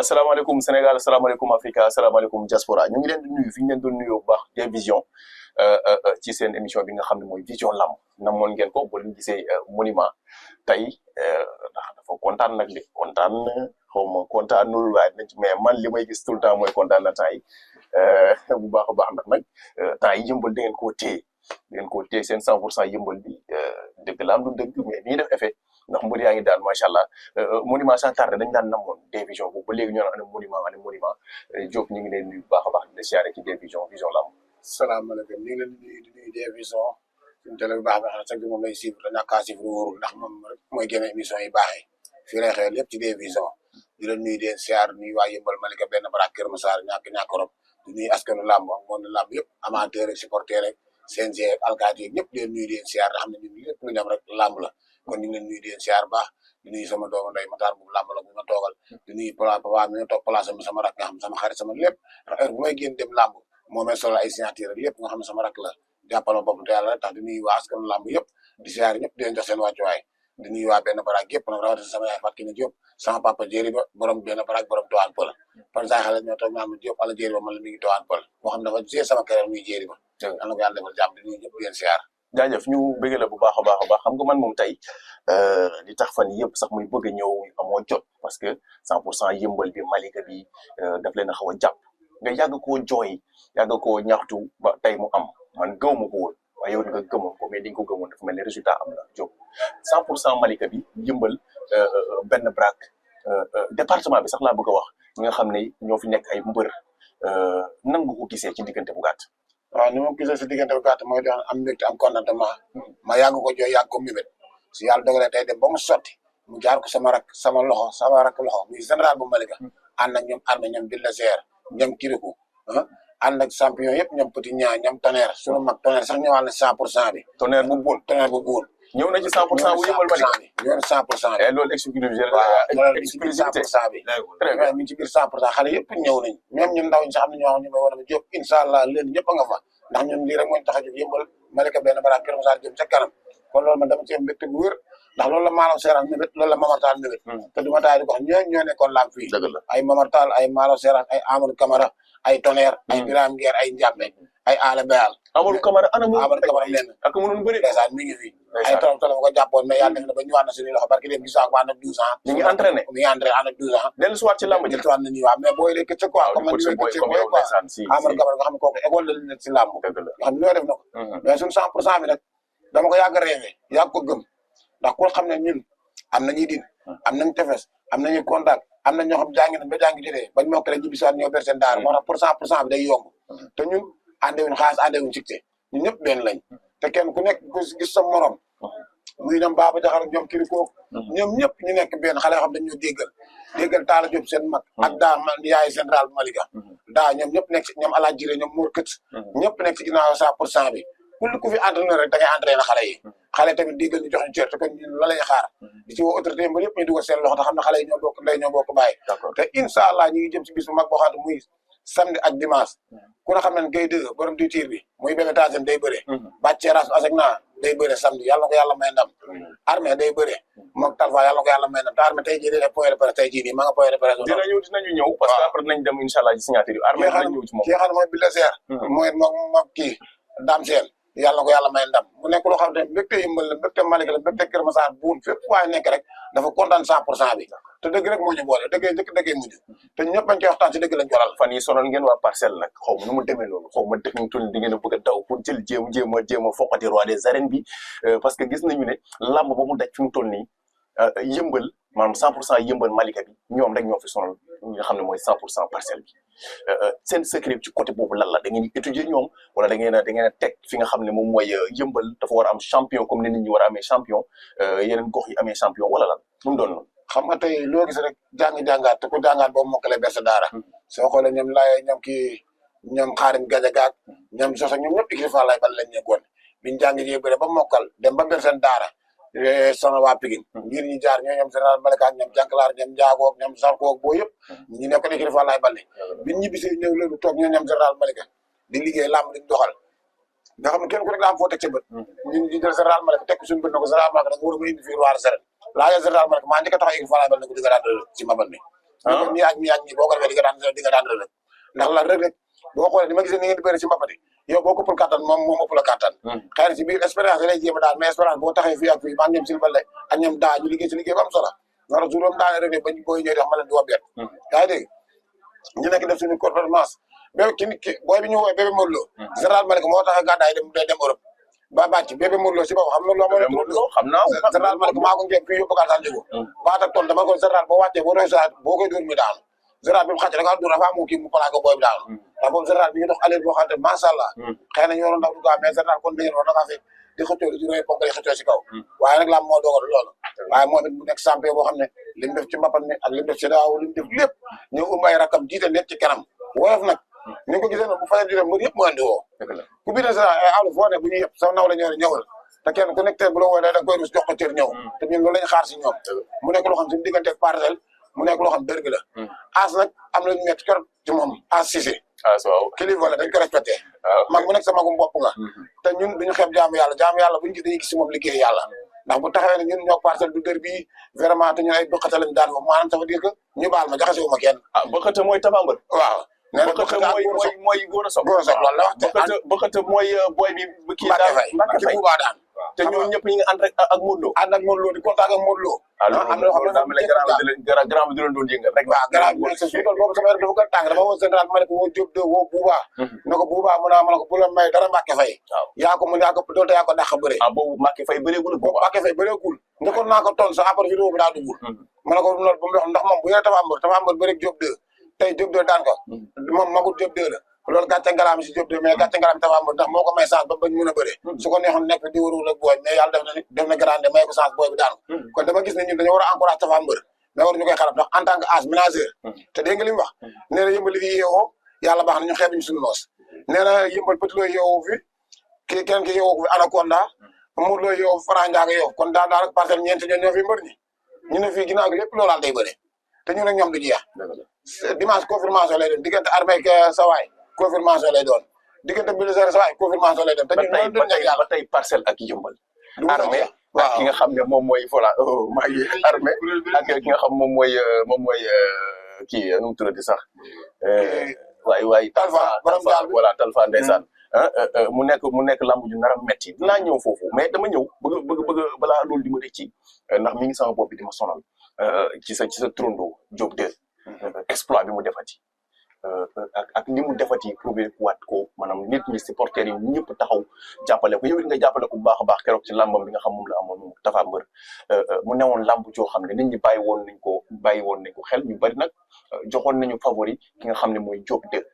salaamaaleykum Sénégal salaamaaleykum Africa salaamaaleykum diaspora ñu ngi leen di nuyu fi ñu leen doon nuyoo bu baax télévision ci seen émission bi nga xam ne mooy vision lamb namoon ngeen ko boo leen gisee monument tey ndax dafa kontaan nag li kontaan xaw ma kontaanul waaye mais man li may gis tout le temps mooy kontaan na temps yi bu baax a baax ndax nag temps yi yëmbal da ngeen koo téye seen 100% yëmbal bi dëgg la am du dëgg mais nii def effet ndax mbër yaa ngi daan macha allah monument sans tardé dañu daan namoon télévision boobu ba léegi ñoo naan ana monument Diop ñu ngi leen nuyu bu baax a baax di la siyaare ci télévision vision lamb. salaamaaleykum ñu ngi leen di nuyu télévision suñu télé bu baax bi xam ne chaque jour moom lay suivre te ñàkk a suivre wóorul ndax moom mooy génne émission yi baaxee fii lay xew lépp ci télévision di leen nuyu di siyaar nuyu waa Yëmbal Malika benn baraak Kër Massar ñàkk rob di nuyu askanu lamb ak monde lamb yëpp amateur ak supporter rek CNG ak alkaati yi ñëpp di leen nuyu di siyaar te xam ne ñun lépp lu dem rek lamb la kon ñu ngi leen nuyu di leen siyaar baax di nuyu sama doomu ndey Matar bu lamb la bu ma toogal di nuyu papa mi ma toog place am sama rak nga xam sama xarit sama lépp heure bu may génn dem lamb moo may solo ay signature lépp nga xam ne sama rak la jàppaloo bopp te yàlla tax di nuyu waa askan lamb yëpp di siyaar ñëpp di leen jox seen wàccuwaay di nuyu waa benn baraak yëpp nag rawatina sama yaay Fatou Kiné Diop sama papa Jéeri ba borom benn baraak borom Toan Pël par saa xale ñoo toog naan ma Diop ala Jéeri ba man la mi ngi Toan Pël moo xam dafa see sama carrière muy Jéeri ba yàlla ko yàlla defal jàmm di nuyu ñëpp di leen siyaar jaajëf ñu bëgg la bu baax a baax xam nga man moom tey li tax fan yëpp sax muy bëgg a ñëw amoo jot parce que 100% yëmbal bi Malika bi daf leen a xaw a jàpp nga yàgg koo jooy yàgg koo ñaxtu ba tey mu am man gëw ma ko woon waaye yow nga gëmoon ko mais di nga ko gëmoon dafa mel ne résultat am na Diop 100% Malika bi yëmbal benn baraak département bi sax laa bëgg a wax ñi nga xam ne ñoo fi nekk ay mbër nan nga ko gisee ci diggante bu gàtt. waaw ni ma gisee si diggante bu gàtt mooy doon am mbégte am contentement ma yàgg ko jooy yàgg ko mébét si yàlla dogalee tey dem ba mu sotti mu jaar ko sama rak loxo muy général bu Malika ànd ak ñoom armée ñoom Bulldozer ñoom Kirikou ànd ak champion yëpp ñoom Petit Ñaa ñoom Tonnerre sunu mag Tonnerre sax ñëwaat na 100% bi Tonnerre bu buun ñëw na ci 100% bu yëmbal Malika ñëw na 100% bi loolu exclusivité mi ngi ci biir 100% bi mi ngi ci biir 100% xale yëpp ñëw nañ même ñun ndaw ñi sax am na ñoo xam ne may war a Diop inshallah leen ñëpp a nga fa ndax ñun lii rek mooy tax a jóg yëmbal Malika benn baraak Kër Massar jëm ca kanam kon loolu man dama ci am mbégte bu wér ndax loolu la Malaw Seeraan mébét loolu la Mamartaal mébét te du ma taay di ko wax ñoo nekkoon laam fii ay Mamartaal ay Malaw Seeraan ay Amadou Camara ay Tonnerre ay Birame Nguer ay Njàmbe ay Ala Bayal Amadou Camara leen ak mënoon bëri ndeysaan mi ngi fi ay tolof tolof ko jàppoon mais yàlla def na ba ñëwaat na suñuy loxo barki dem gis naa ko ànd ak 12 ans ñu ngi entraîné ànd ak 12 ans dellu si waat ci làmb ji dellusiwaat na nii waaw mais booy léegi këcc quoi comme man ni këcc quoi Amadou Camara nga xam ne kooku école la li nekk si làmb nga xam ne ñoo def na ko mais suñu 100% bi nag dama ko yàgg a rêvé yàgg ko gëm ndax ku xam ne ñun am nañuy din am nañ tefes am nañu contact am na ñoo xam jàngi nañ ba jàngi jotee bañ moo ko rek ñibbi si waat ñoo ber seen daara moo tax pour 100% bi day yomb te ñun àndewuñ xaalis àndewuñ succès ñun ñëpp benn lañ te kenn ku nekk ku gis sa morom muy ñoom Baba Jaxal ak ñoom Kiriko ñoom ñëpp ñu nekk benn xale yoo xam dañoo déggal Talla Diop seen mag ak daa yaay général bu Malika daa ñoom ñëpp nekk si ñoom Alaaji Jiré ñoom Mor Kët ñëpp nekk si ginnaaw 100% bi ku fi entraîneur rek da ngay entraîné xale yi xale tamit déggal ñu jox ñu cër te kon ñun la lay xaar di ci woo autorité ba yëpp ñu dugal seen loxo te xam ne xale yi ñoo bokk ndey ñoo bokk bàyyi te incha allah ñu ngi jëm si bis bu mag boo xam ne muy samedi ak dimanche ku ne xam ne Guèye dëgg borom du tir bi muy benn taasem day bëre bàccee ras asek naa day bëre samedi yàlla na ko yàlla may ndam armée day bëre mook talfa yàlla na ko yàlla may ndam te armée tey jii day point de presse tey jii nii maa nga point de presse dinañu ñëw parce que après dinañ dem incha allah ci signature yi armée dinañ ñëw ci moom ki nga xam ne mooy Bulldozer mooy moom kii Dame Sène yàlla na ko yàlla may ndam mu nekk loo xam ne mbégte yëmbal la mbégte Malika la mbégte Kër Massar buun fépp waaye nekk rek dafa kontaan 100% bi te dëgg rek moo ñu boole dëggee njëkk dëggee mujj te ñëpp bañ koy waxtaan si dëgg lañ joral fan yi sonal ngeen waa Parcelles nag xaw ma nu mu demee noonu xaw ma dëkk tul di ngeen a bëgg a daw pour jël jéem a foqati roi des arènes bi parce que gis nañu ne lamb ba mu daj fi mu toll nii yëmbal maanaam 100% yëmbal Malika bi ñoom rek ñoo fi sonal ñi nga xam ne mooy 100% Parcelles bi seen secret ci côté boobu lan la da ngeen di étudier ñoom wala da ngeen a teg fi nga xam ne moom mooy yëmbal dafa war a am champion comme ni nit ñi war a amee champion yeneen gox yi amee champion wala lan lu mu doon noonu xam nga tey loo gis rek jàngaat te ku jàngaat boobu mokkale bersa daara soo xoolee ñoom laay ñoom xaarim gajagaak ñoom sosa ñoom ñëpp écrit fa lay bal lañ nekkoon biñ jàngi jee bëre ba mokkal dem ba ber seen daara sonal waa Pikine ngir ñu jaar ñoom général Malika ak ñoom jànkalaar ñoom njaagoog ñoom sarkoog boo yëpp ñu nekkoon écrit fa lay balle biñ ñibbisee ñëw loolu toog ñoom général Malika di liggéey làmb di doxal nga xam ne kenn ku rek daa am foo teg ca bët ñun ñu jël général Malika teg suñu bët na ko général Malika da nga war a mën a indi fii roi des arènes laa général Malika maa njëkk a tax écrit fa lay bal ne ko dëgg ci mabal mi ñi ak ñi boo ko defee di nga daan Reug ndax la Reug boo xoolee ni ma gisee ni ngeen di bëri si mbapati yow boo ko ëppul kattan moom ëpp la kattan xëy na si biir expérience lay jéem a daal mais expérience boo taxee fii ak fii maa ñoom Silbale ak ñoom daa ñu liggéey si liggéey bu am solo war a juróom daane Reug bañ booy ñëw di wax ma leen di wobbeet yaa ngi dégg ñu nekk def suñu performance mais booy bi ñu woowee bébé Modou Lo général Malick moo tax gàddaay dem Europe ba bàcc bébé Modou Lo si bopp xam na loo xam naa général Malick maa ko ngeen fii yóbbu gàttal jógo baat ak tool dama ko général boo wàccee boo doy sa boo koy dóor mi daanu général bi mu xàcc da nga dóor dafa am kii mu plaqué booy bi daanu ndax boobu général bi ñu dox allée boo xam ne macha allah xëy na ñu waroon daw du gaaw mais général kon dangeen war na kaa fekk di xëccoo di juróomi ponk di xëccoo si kaw waaye nag lam moo dogal loolu waaye moom it mu nekk champion boo xam ne li mu def ci mbapat mi ak li mu def ci daaw li mu def lépp ñëw umbay rakam jiite nekk ci kanam woyof nag ni nga ko gisee nag bu fayal juré mbër yëpp mu andi woo ku biir général awlu foo ne bu ñuy yëpp sa naw la ñëw ñëwal te kenn ku nekk tey bu la wooyee da koy rus jox ko cër ñëw te ñun loolu lañu xaar si ñoom mu nekk loo xam suñu diggante ak Parcelles mu nekk loo xam dërg la as nag am nañu métti kër ci moom as Cissé kilifa la dañ ko respecté mag mu nekk sa magum bopp nga te ñun duñu xeeb jaamu yàlla buñu gis dañuy gis si moom liggéey yàlla ndax bu taxawee ne ñun ñoo Parcelles du dër bii vraiment te ñun ay bëqate lañ daan foofu maanaam ça veut dire que ñu baal ma jaxase wu ma kenn bëqate mooy Tapha Mbeur waaw nee na bëqate mooy Gora Sock loolu la wax bëqate mooy boy bi kii Mbacke Faye Bouba daan te ñooñu ñëpp ñi ngi ànd rek ak Modou Lo ànd ak Modou Lo di contact ak Modou Lo am na loo xam ne grand bi di leen doon yëngal rek waaw grand bi sa suukal boobu sama dafa gën tàng dama woo général ma ne ko woo Diop de woo Bouba ne ko Bouba mu naa ma ne ko bu la may dara Mbacke Faye yaa ko mën yaa ko doonte yaa ko dàq bëre boobu Mbacke Faye bëreegul boobu Mbacke Faye bëreegul njëkkoon naa ko toon sa après vidéo bi daa duggul ma ne ko loolu ba mu wax ndax moom bu yore Tapha Mbeur bëreeg Diop de tey Diop de daan ko moom magul Diop de la loolu gàcce ngalaam si Diop de mais gàcce ngalaam Tapha Mbeur ndax moo ko may chance ba bañ mën a bëre su ko neexoon nekk di wërul ak booy mais yàlla def na grande may ko chance booy bi daan ko kon dama gis ne ñun dañoo war a encourage Tapha Mbeur mais waruñu koy xarab ndax en tant que âge ménageur te dégg nga li mu wax nee na yëmbal fi yeewoo yàlla baax na ñu xeebuñu suñu noos nee na yëmbal Petit Lo yeewoo fi kii kenn ki yeewoo fi Anaconda Modou Lo yeewoo Franc Ndiaga yeewoo kon daal ak Parcelles ñeent ñoo fi mbër ñi ñu ne fii ginnaaw gi lépp loolaal day bëre te ñu ne ñoom du jeex dimanche confirmation lay doon diggante armée ak sawaay confirmation lay doon diggante Bulldozer sawaay confirmation lay doon te ñun loolu doon ñag yàlla ba tey Parcelles ak yëmbal armée ak ki nga xam ne moom mooy voilà maa ngi armée ak ki nga xam moom mooy kii nu mu tuddati sax waay Talfa borom daal voilà Talfa ndeysaan mu nekk lamb ju nar a metti dinaa ñëw foofu mais dama ñëw bëgg balaa loolu di ma rëcc ci ndax mi ngi sama bopp bi di ma sonal ci sa trondo Diop de exploit bi mu defati ak li mu defati prouvé waat ko maanaam nit ñi supporters yi ñëpp taxaw jàppale ko yow it nga jàppale ko bu baax a baax keroog ci lambam bi nga xam moom la amoon moom Tapha Mbeur mu newoon lamb joo xam ne nit ñi bàyyi woon nañ ko xel ñu bari nag joxoon nañu favori ki nga xam ne mooy Diop de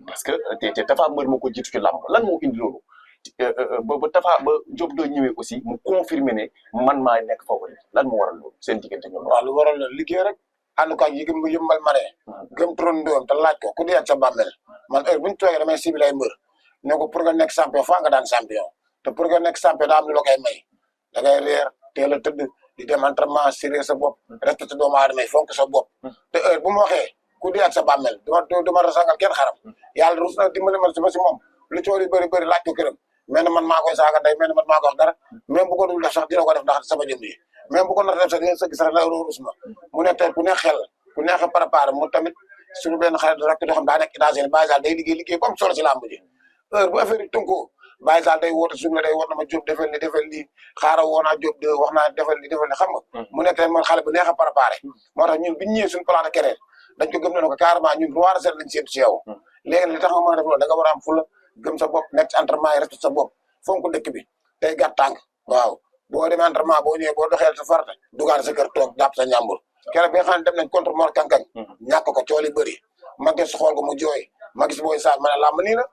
parce que te Tapha Mbeur moo ko jiitu ci lamb lan moo indi loolu ba Diop de ñëwee aussi mu confirmer ne man maa nekk favori lan moo waral loolu seen diggante ñoom. waaw lu waral la liggéey rek ànd ko ak yi gëm yëmbal maree gëm trondoom te laaj ko ku dee ak sa bàmmeel man heure bu ñu toogee damay ciblé ay mbër ne ko pour nga nekk champion faa nga daan champion te pour nga nekk champion daa am lu la koy may da ngay reer teel a tëdd di dem entraînement sérieux sa bopp respecté doomu aadama yi fonk sa bopp te heure bu ma waxee ku dee ak sa bàmmeel duma rasangal kenn xaram yàlla rus na dimbali ma si moom lu coow li bëri laaj ko këram mais man maa koy saaga ndey mais man maa koy wax dara même bu ko dul def sax dina ko def ndax sama jëm yi même bu ko nar a def sax dina sëgg sax la rus ma mu nekk tey ku ne xel ku neex a préparé mu tamit suñu benn xarit rek doo xam daa nekk États-Unis Baye Sall day liggéey bu am solo si làmb ji heure bu affaire yi tënkoo Baye Sall day woote suñu la day war na ma Diop defal lii xaaral woo naa Diop de wax naa defal li xam nga mu nekk tey man xale bu neex a préparé moo tax ñun biñu ñëwee suñu plan de carrière dañ ko gëm ne ko carrément ñun roi des arènes lañ séentu si yow léegi li tax nga mën a def loolu da nga war a am fula gëm sa bopp nekk ci entraînement yi respecté sa bopp fonk dëkk bi tey gàtt tànk waaw boo demee entraînement boo ñëwee boo doxeel sa farata dugaale sa kër toog jàpp sa njàmbur keroog bi nga xam ne dem nañ contre Mor Kankang ñàkk ko cooli bëri ma gis xool ko mu jooy ma gis booy saal ma ne làmb nii la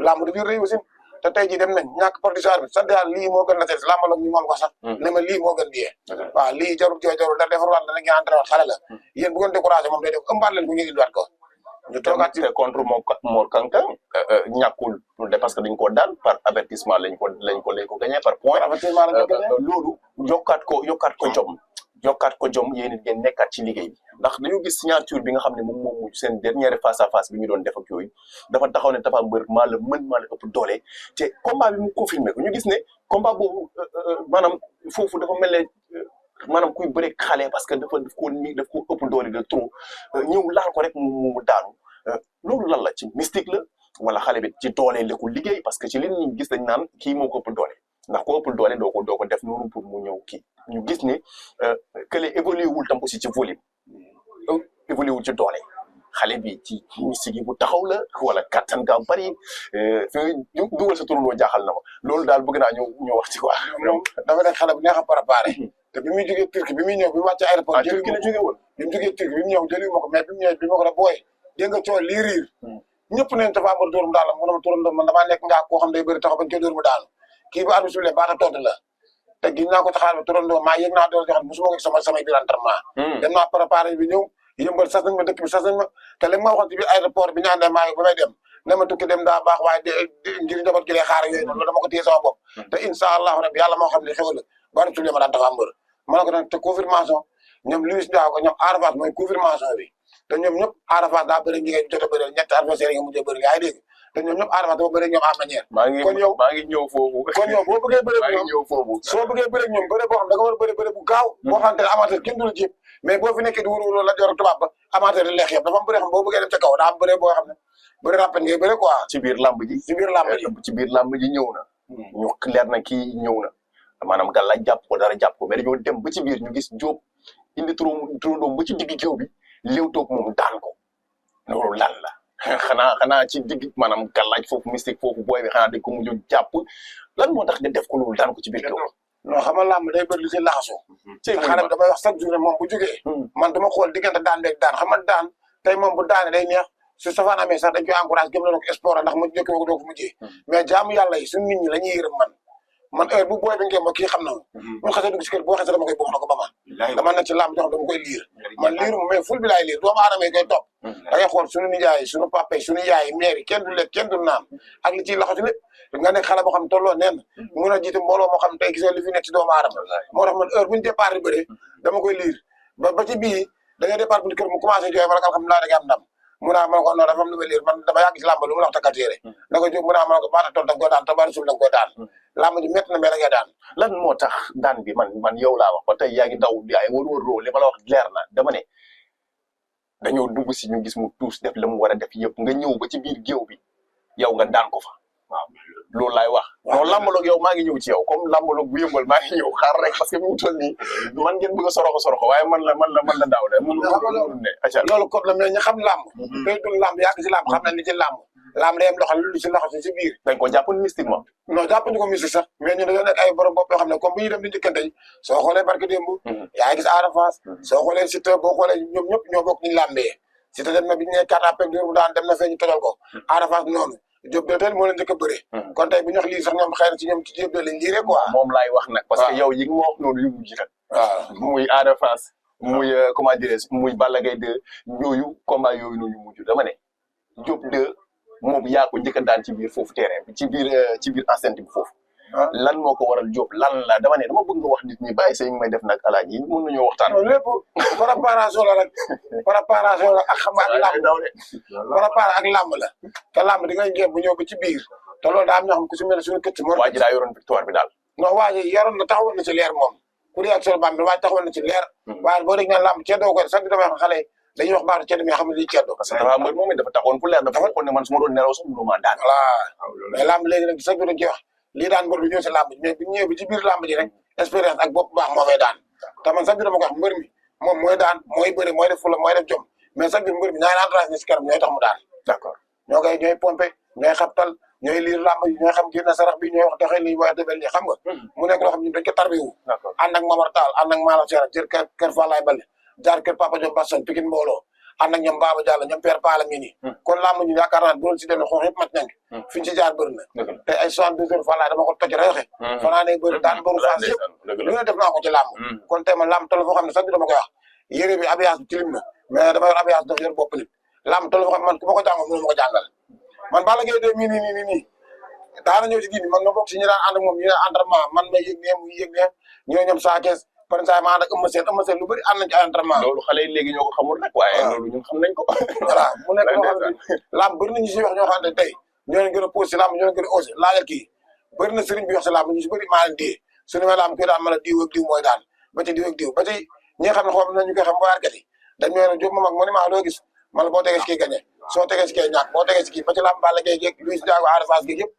làmb du biir réew aussi te tey jii dem nañ ñàkk producteur bi sant yàlla lii moo gën la tey làmb la ñu moom ko sax ne ma lii moo gën diyee waaw lii jarul jooy jarul da defar waat dana ngi entraîné waat xale la yéen bu ngeen découragé moom day def ëmbaat leen ko ñu indiwaat ko ñu toogaat ci contre Mor Kankang ñàkkul parce que dañ ko daan par avertissement lañ ko gagné par point loolu yokkaat ko jom yéen it ngeen nekkaat ci liggéey bi ndax dañu gis signature bi nga xam ne moom mujj seen dernière face à face bi ñu doon def ak yooyu dafa taxaw ne Tapha Mbeur maa la ëpp doole te combat bi mu confirmé ko ñu gis ne combat boobu maanaam foofu dafa mel ne maanaam kuy bëre xale parce que daf ko ëpp doole de trop ñëw laal ko rek mu daanu loolu lan la ci mystique la wala xale bi ci doole la ko liggéey parce que ci li ñu gis dañ naan kii moo ko ëpp doole ndax ko ëpp doole doo ko def noonu pour mu ñëw kii ñu gis ne kële évolué wul tam aussi ci volume évolué wul ci doole xale bi ci mystique bu taxaw la wala kattan gaa bari fi dugal sa turandoo jaaxal na ma loolu daal bëgg naa ñu wax ci quoi. moom dafa nekk xale bu neex a préparé te bi muy jógee Turquie bi muy ñëw bi mu wàcc aéroport Turquie la jógee woon bi mu jógee Turquie bi mu ñëw jëli ma ko mais bi mu ñëwee bi ma ko la booy dégg nga coow lii riir ñëpp neen dafa am dóor mu daal mu ne ma turandoo man damaa nekk ngaa koo xam day bëri taxaw bañ ko dóor mu daanu kii ba arbitre bi baata tontu la te gis naa ko taxaar ba turandoo maa yëg naa doole joxoon musuma ko ci samay biir entraînement dem naa préparé bi ñëw yëmbal sas nañ ma dëkk bi sas nañ ma te li ma waxoon ci biir aéroport bi ñaan ne maa ba may dem ne ma tukki dem daa baax waaye ngir njaboot gi lay xaar yooyu noonu dama ko téye sama bopp te incha allahu rabbi yàlla moo xam ne xew la bari tulle ma daan taxaw mbër ma ne ko nag te confirmation ñoom Luis Ndiago ñoom Arafat mooy confirmation bi te ñoom ñëpp Arafat daa bëri ñi ngay jot a bëri ñetti adversaire yi nga mujjee bëri yaa ngi dégg te ñoom ñëpp Arafat dafa bëri ñoom en manière kon yow maa ngi ñëw foofu kon yow boo bëggee bëri ñoom soo bëggee bëri ñoom bëri boo xam da nga war a bëri bu gaaw boo xamante ne amateur kenn du la jéem mais boo fi nekkee di wóor la jor tubaab ba amateur di leex yëpp dafa am bëri xam boo bëggee dem ca kaw daa am bëri boo xam ne bëri rappel ngay bëri quoi ci biir lamb ji ci biir lamb ji ñëw na ñu leer na kii ñëw na maanaam gàlla jàpp ko dara jàpp ko mais dañoo dem ba ci biir ñu gis Diop indi turandoom ba ci digg géew bi léew toog moom daan ko loolu lan la xanaa ci digg maanaam gàllaaj foofu mystique foofu booy bi xanaa dañ ko mujj jàpp lan moo tax nga def ko loolu daan ko ci biir géew non xam nga làmb day bëri lu ci laxasu xanaa damay wax chaque jour moom bu jógee man dama xool diggante daan beeg daan xam nga daan tey moom bu daane day neex su safaan amee sax dañ koy encouragé gëm na ko sport ndax mu jëkk ko doo ko mujjee mais jaamu yàlla yi suñu nit ñi la ñuy yërëm man heure bu booy bi ngeen ma kii xam na ñu xasee dugg si kër boo xasee dama koy boox na ko ba ma dama nekk ci làmb jox dama koy liir man liiru mais ful bi laay liir doomu aadama yi koy topp da ngay xool suñu nijaay yi suñu papa yi suñu yaay yi mère yi kenn du lekk kenn du naan ak li ciy laxatu lépp nga nekk xale boo xam ne tolloo nen mun a jiite mbooloo moo xam ne tey gisoo li fi nekk ci doomu aadama moo tax man heure bu ñu départ di bëree dama koy liir ba ci bii da ngay départ bu kër mu commencé jooy ma rek alhamdulilah da nga am ndam mun naa ma ne ko non dafa am lu may liir man dama yàgg ci làmb lu mu la wax takkatéere na ko jóg mun naa ma ne ko baata tool da nga koy daan te baata suul da nga koy daan làmb ji métti na mais da ngay daan lan moo tax daan bi man yow laa wax ba tey yaa ngi daw ay wër li ma la wax leer na dama ne dañoo dugg si ñu gis mu tuus def la mu war a def yëpp nga ñëw ba ci biir géew bi yow nga daan ko fa waaw loolu laay wax non làmbaloog yow maa ngi ñëw ci yow comme làmbaloog bu yëmbal maa ngi ñëw xaar rek parce que bi mu toll nii man ngeen bëgg a soroxo waaye man la daaw de ne acca loolu code la mais ñu xam làmb tey dul làmb yàgg ci làmb xam na li ci làmb làmb day am loxo lu ci loxo ci biir dañ ko jàppoon mystiquement non jàppuñu ko mystique sax mais ñun dañoo nekk ay borom bopp yoo xam ne comme bu ñuy dem di njëkkante yi soo xoolee barke démb yaa ngi gis Ada Fass soo xoolee Siteu boo xoolee ñoom ñëpp ñoo bokk ñu làmbee Siteu dem na bi ñu ne carte appel dóor bu daan dem na fee ñu tojal ko Ada Fass noonu Diop de tel moo leen njëkk a bëree kon tey bu ñu wax lii sax ñoom xëy na ci ñoom ci Diop de lañ liiree quoi moom laay wax nag parce que yow yi nga ma wax noonu yu mujj nag waaw muy Ada Fass muy comment dirais muy Balla Gaye 2 yooyu combat yooyu noonu yu mujj dama ne Diop de moom yaa ko njëkk a daan ci biir foofu terrain bi ci biir enceinte bi foofu lan moo ko waral Diop lan la dama ne dama bëgg nga wax nit ñi bàyyi say may def nag alaaji yi mën nañoo waxtaan lépp préparation la rek préparation la ak xam nga ak làmb préparation ak làmb la te làmb di ngay ngeen bu ñëw ba ci biir te loolu daa am ñoo xam ku si mel ne suñu këcc moo waa ji daa yoroon victoire bi daal non waa ji yoroon na taxawoon na ci leer moom ku di ak sol bam bi waaye taxawoon na ci leer waaye boo dégg naan làmb ceddoo ko sax di damay wax xale dañuy wax baatu ceddo mais xam ne lii ceddo parce que dafa mbër moom dafa taxawoon fu leer dafa waxoon ne man su ma doon nelaw sax mënuma daan voilà mais làmb léegi nag sax bi dañ ci wax lii daan mbër du ñëw si làmb ji mais bu ñëwee bi ci biir làmb ji rek expérience ak bopp baax moo fay daan te man sax bi dama ko wax mbër mi moom mooy daan mooy bëri mooy def fula mooy def jom mais sax bi mbër mi ñaari entourage ne si kanam ñooy tax mu daan d'accord ñooy pompé ñooy xabtal ñooy liir làmb ji ñooy xam génn sarax bi ñooy wax doxee lii wax defel lii xam nga mu nekk loo xam ñun dañ ko tarbiwu ànd ak Mamar Tall ànd ak Mala Sera jër kër Falaye Bale jaar kër Papa Diop Basson Pikine mbooloo ànd ak ñoom Baba Diallo ñoom Père Pala ngi nii kon làmb ñu yaakaar naa bu doon si demee xoox yëpp mat nañ fi ñu ci jaar bëri na te ay 62 heures Falaye dama ko toj reexe fanaa ne bëri daan bëru faas yëpp lu ne def naa ko ci làmb kon tey man làmb toll foo xam ne sax bi dama koy wax yére bi abiyaas bi tilim na mais dama yor abiyaas dafa yor bopp nit làmb toll foo xam ne man ku ma ko jàngal mënu ma ko jàngal man Balla Gaye de mii nii daana ñëw ci diini man ma bokk si ñi daan ànd ak moom ñu ne entraînement man may yëg ne muy yëg ne ñoo ñoom saa kees par exemple ma ànd ak Eumeu Sène lu bëri ànd nañ ci entraînement loolu xale yi léegi ñoo ko xamul nag waaye loolu ñun xam nañ ko voilà mu nekk loo xam ne làmb bëri na ñu si wax ñoo xam ne tey ñoo leen gën a posé si làmb ñoo leen gën a osé laajal kii bëri na sëriñ bi wax si làmb ñu si bëri maa leen dee su ne ma làmb koy daan ma la diw ak diw mooy daan ba ci diw ak diw ba ci ñi nga xam ne xoom nañu koy xam waarkat yi dañ ñëw Diop moom ak monument loo gis man la boo tegee si kii gagné soo tegee si kii ñàkk boo tegee si kii ba ci lamb Balla Gaye geeg Luis Ndiago Ada Fass geeg yëpp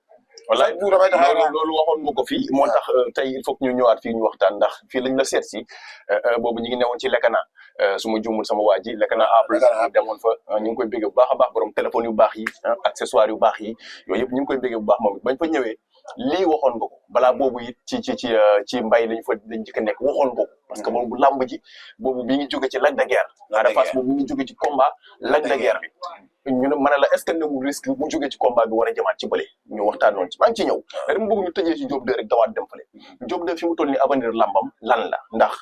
wallaay loolu waxoon nga ko fii moo tax tey il faut que ñu ñëwaat fii ñu waxtaan ndax fii lañ la seet si boobu ñu ngi newoon ci Lekana su ma juumul sama waa ji Lekana A plus ñu demoon fa ñu ngi koy bégge bu baax a baax borom téléphone yu baax yi accessoires yu baax yi yooyu yëpp ñu ngi koy bégge bu baax moom it bañ fa ñëwee lii waxoon nga ko balaa boobu it ci mbay lañ jëkk a nekk waxoon nga ko parce que boobu làmb ji boobu bi ngi jóge ci Lac de Guiers Ada Fass boobu mi ngi jóge ci combat Lac de Guiers bi ñu ne ma ne la est-ce que newul risque bu jógee ci combat bi war a jëmaat ci bële ñu waxtaan noonu ci maa ngi ci ñëw dama bëgg ñu tëjee ci Diop 2 rek dawaat dem fële Diop 2 fi mu toll ni avenir làmbam lan la ndax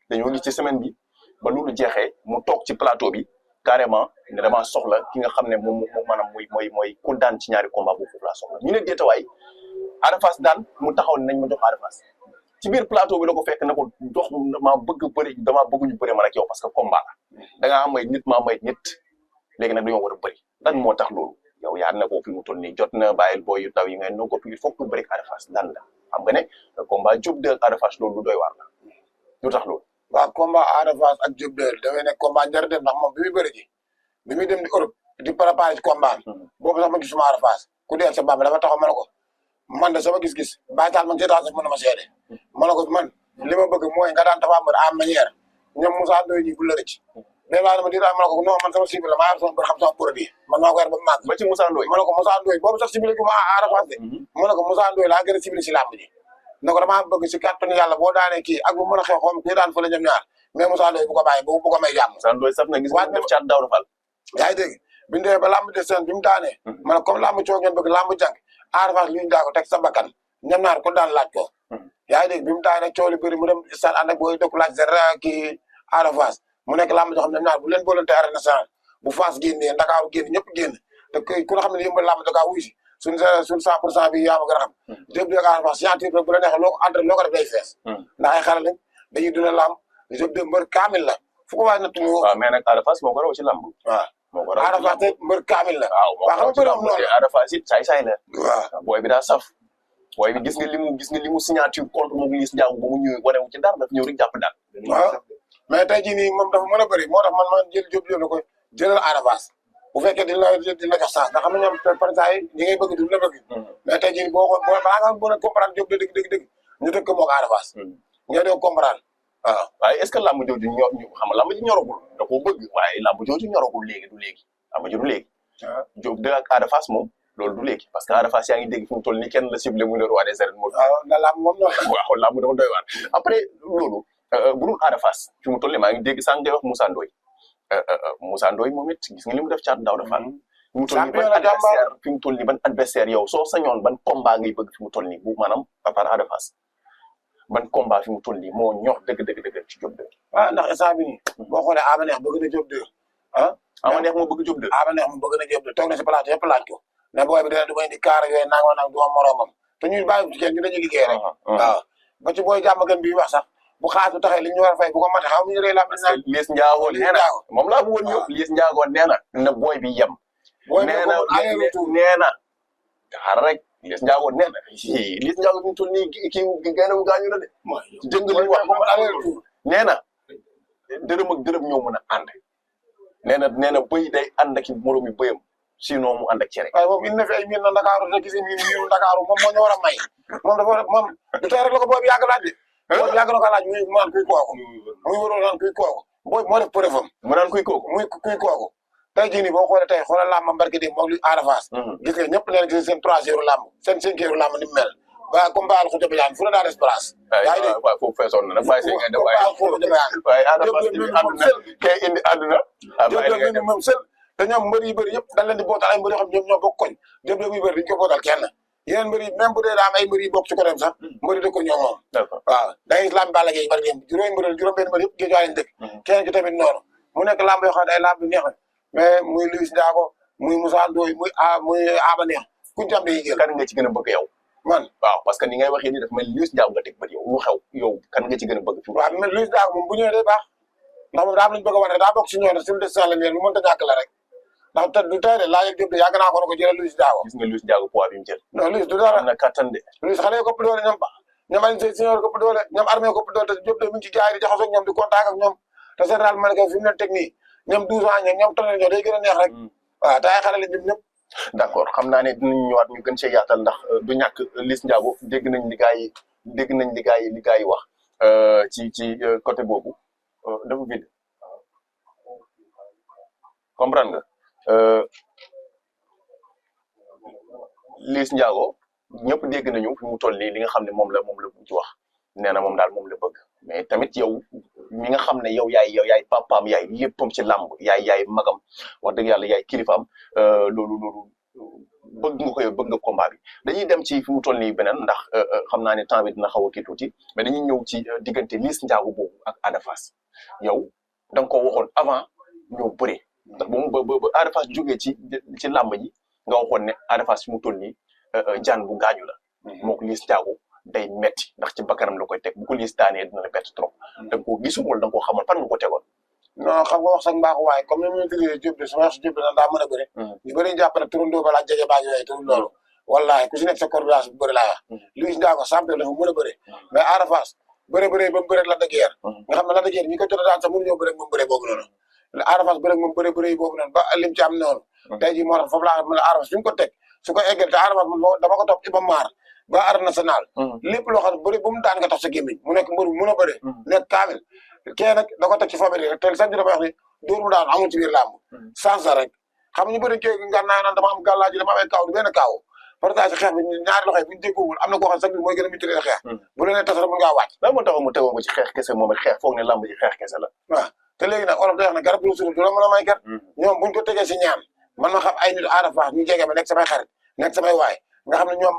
dañoo gis ci semaine bi ba loolu jeexee mu toog ci plateau bi carrément ne dama soxla ki nga xam ne moom maanaam mooy ku daan ci ñaari combat boobu foofu laa soxla ñu ne déetawaay Ada Fass daan mu taxaw ne nañ ma jox Ada Fass ci biir plateau bi la ko fekk ne ko dox damaa bëgg ñu bëri man ak yow parce que combat la da ngaa may nit maa may nit léegi nag dañoo war a bëri lan moo tax loolu yow yaa na ko fi mu toll nii jot na bàyyil booy yu ndaw yi ngay no ko il faut que bëri Ada Fass daan la xam nga ne combat Diop 2 ak Ada Fass loolu lu doy waar la lu tax loolu waaw combat Ada Fass ak Diop 2 dafay nekk combat njëriñ dem ndax moom bi muy bëri ji bi muy dem di Europe di préparer ci combat boobu sax ma gisuma Ada Fass ku dee sa bàmb dafa taxaw ma ne ko man de sama gis-gis bàyyi taal man seetaan sax mën na ma seede ma ne ko man li ma bëgg mooy nga daan Tapha Mbeur à manière ñoom Moussa Ndoye ñi bu la rëcc mais ma di ma ne ko non man sama cible la maa yor sama bër xam sama produit man maa ko yor ba mu màgg ba ci Moussa Ndoye ma ne ko Moussa Ndoye boobu sax cible gu ma Ada Fass de ma ne ko Moussa Ndoye laa gën a cible si làmb ji ne ko damaa bëgg si kàttanu yàlla boo daanee kii ak bu mën a xew xoom kii daan fa la ñoom ñaar mais Moussa Ndoye bu ko bàyyi bu ko may jàmm Moussa Ndoye saf na gis nga def caat daaw dafal yaa ngi dégg bi ñu demee ba làmb de seen bi mu daanee ma ne comme làmb coo ngeen bëgg làmb jàng Ada Fass liñ daa ko teg sa bakkan ñoom ñaar ko daan laaj ko yaa ngi dégg bi mu daanee coow li bëri mu dem stade ànd ak booy dëkk laaj sa kii Ada Fass mu nekk làmb joo xam ne ñoom ñaar bu leen boolante arène nationale bu Fass génnee Ndakaaru génn ñëpp génn te ku nga xam ne yëmbal làmb Dakar wuy si suñ 100% bi yaa ma gën a xam Diop 2 ak Ada Fass scientifique rek bu la neexee loo ko entraîné loo ko def day fees ndax ay xale lañ dañuy duna làmb Diop 2 mbër kaamil la fu ko waay na tuñu waaw mais nag Ada Fass moo ko raw ci làmb waaw moo ko raw Ada Fass te mbër kaamil la waaw moo ko raw ci làmb te Ada Fass it saay-saay la waaw booy bi daa saf booy bi gis nga li mu signature contre moom Liss Ndiago ba mu ñëwee wane wu ci dara dafa ñëw rek jàpp daal waaw mais tey jii nii moom dafa mën a bëri moo tax man jël Diop 2 la ko jëlal Ada Fass bu fekkee di la jox chance ndax xam nga ñoom par exemple ñi ngay bëgg du la bëgg mais tey jii boo ko balaa nga mën a comprendre Diop 2 dëgg ñu dëkk moo ko Ada Fass ngay doo comprendre waaw waaye est-ce que làmb jooju xam nga làmb ji ñoragul da koo bëgg waaye làmb jooju ñoragul léegi du léegi làmb ji du léegi Diop 2 ak Ada Fass moom loolu du léegi parce que Ada Fass yaa ngi dégg fu mu toll nii kenn la ciblé mu le roi des arènes moom waaw na làmb moom waaw làmb dafa doy waar après loolu bu dul Ada Fass fi mu toll nii maa ngi dégg sànq ngay wax Moussa Ndoye Moussa Ndoye moom it gis nga li mu def caat daaw dafa fi mu toll nii ban adversaire fi mu toll nii ban adversaire yow soo sañoon ban combat ngay bëgg fi mu toll nii bu maanaam à part Ada Fass ban combat fi mu toll nii moo ñor dëgg ci Diop 2 ah ndax instant bi nii boo xoolee Ama Neex bëgg na Diop 2 ah Ama Neex moo bëgg Diop 2 Ama Neex mu bëgg na Diop 2 toog na si plateau yëpp laaj ko ne booy bi dina du may indi kaar yooyu nangoo nag du ma moroomam te ñun bàyyi ci kenn ñu dañuy liggéey rek waaw ba ci booy jàmm gën bi wax sax bu xaatu taxee li ñu war a fay bu ko mate xaw mu ñu rëy la parce que Liss Ndiago nee na moom laa bëggoon ñëw Liss Ndiago nee na booy bi yem nee na xaaral rek Liss Ndiago nee na Liss Ndiago fi mu toll nii kii gaynde gaañu na de jëng li wax nee na dërëm ak dërëm ñoo mën a ànd nee na bëy day ànd ak moroom yi bëyam sinon mu ànd ak cere waaye moom il na fi ay miin na Ndakaaru te gis miinu Ndakaaru moom moo ñu war a may moom dafa moom du tey rek la ko booy bi yàgg laaj de booy yàgg na ko laaj muy naan kuy kooku muy waroon naan kuy kooku booy moo def preuve am mu naan kuy kooku muy kuy kooku tey jii nii boo xoolee tey xoolal làmb mbarki dem moom li Ada Fass gis nga ñëpp nee na gis seen 3 làmb seen 5 làmb ni mu mel waaye comme baal xuja bayaan fu la daa des place yaa ngi dégg waaw foofu feesoon na nag bàyyi seen ngay def waaye Ada Fass indi àdduna kay indi àdduna moom seul te ñoom mbër yi bëri yëpp dañ leen di bootal ay mbër yoo xam ñoom ñoo bokk koñ Diop 2 muy bëri dañu ko bootal kenn yeneen mbër yi même bu dee daa am ay mbër yi bokk ci ko dem sax mbër yi dëkk ko ñoom moom waaw da ngay làmb Balla Gaye bari dem juróom benn mbër yëpp géej waa lañ dëkk kenn ki tamit noonu mu nekk làmb yoo xam ne ay làmb neex na mais muy Liss Ndiago muy Moussa Ndoye muy Ama Neex kuñ ci am day jël kan nga ci gën a bëgg yow man waaw parce que ni ngay waxee ni dafa mel Liss Ndiago nga teg bët yow lu xew yow kan nga ci gën a bëgg fi waaw mais Liss Ndiago moom bu ñëwee day baax ndax moom daa am lañu bëgg a wane daa bokk si ñoom sur le destin la lu mënta ñàkk la rek ndax te du tey de laajal Diop 2 yàgg naa ko ne ko jëlal Liss Ndiago gis nga Liss Ndiago poids bi mu jël non Liss du dara am na kattan de Liss xale yi ko doole ñoom ñoom Alioune Seye senior ko ëpp doole ñoom armée ko ëpp doole te Diop de mi ngi ci gars yi di jaxasoo ak ñoom di contact ak ñoom te général Malika fi mu leen teg nii ñoom 12 ans ñoom tonne ñoo day gën a neex rek waaw te ay xale la ñun ñëpp d'accord xam naa ne dinañ ñëwaat ñu gën cee yaatal ndax du ñàkk Liss Ndiago dégg nañ li gars yi wax ci côté boobu dafa vide comprendre nga Liss Ndiago ñëpp dégg nañu fi mu toll nii li nga xam ne moom la ci wax nee na moom daal moom la bëgg mais tamit yow mi nga xam ne yow yaay papaam yaay léppam ci làmb yaay magam wax dëgg yàlla yaay kilifaam loolu bëgg nga combat bi dañuy dem ci fi mu toll nii beneen ndax xam naa ne temps bi dina xaw a kii tuuti mais dañuy ñëw ci diggante Liss Ndiago boobu ak Ada Fass yow da nga ko waxoon avant ñoo bëre ndax ba Ada Fass jógee ci làmb ji nga waxoon ne Ada Fass fi mu toll nii jaan bu gaañu la moo ko Liss Ndiago day metti ndax ci bakkanam la koy teg bu ko Liss daanee dina la bett trop da nga koo gisul wala da nga koo xamoon fan nga ko tegoon non xam nga wax sax mbaaxu waaye comme ni mu tuddee Diop de sama wax Diop de daa mën a bëre ñu bëri jàpp ne turandoo balaa jege baag yooyu turul loolu wallahi ku si nekk sa coordination bu bëri laa wax Liss Ndiago champion dafa mën a bëre mais Ada Fass bëre ba mu bëre Lac de Guiers nga xam ne Lac de Guiers ñi ko jot a daan sax mënuñoo bëre moom bëre boobu noonu Ada Fass bëre moom bëre boobu noonu ba lim ci am noonu tey jii moo tax foofu laa mën a Ada Fass fi mu ko teg su ko eggal te Ada Fass dama ko topp Iba Mar ba arène nationale lépp loo xam ne bëri bu mu daan nga tax sa gémmiñ mu nekk mbër bu mën a bëre nekk kaamil kee nag da ko teg ci famille rek te sax dina may wax ni dóor mu daan amul ci biir làmb sans ça rek xam nga ñu bëri kii nga naan dama am gàllaaji dama amee kaaw du benn kaaw partage xeex bi ñaari loxo yi bu ñu déggoowul am na koo xam ne sax mooy gën a maîtriser xeex bu la nee tas rek mën ngaa wàcc lan moo tax mu tegoon ko ci xeex kese moom it xeex foog ne làmb ji xeex kese la waaw te léegi nag olof day wax ne garab lu suul du la mën a may ker ñoom buñ ko tegee si ñaan man ma xam ay nit Ada Fass ñu jege ma nekk samay xarit nekk samay waay nga xam ne ñoom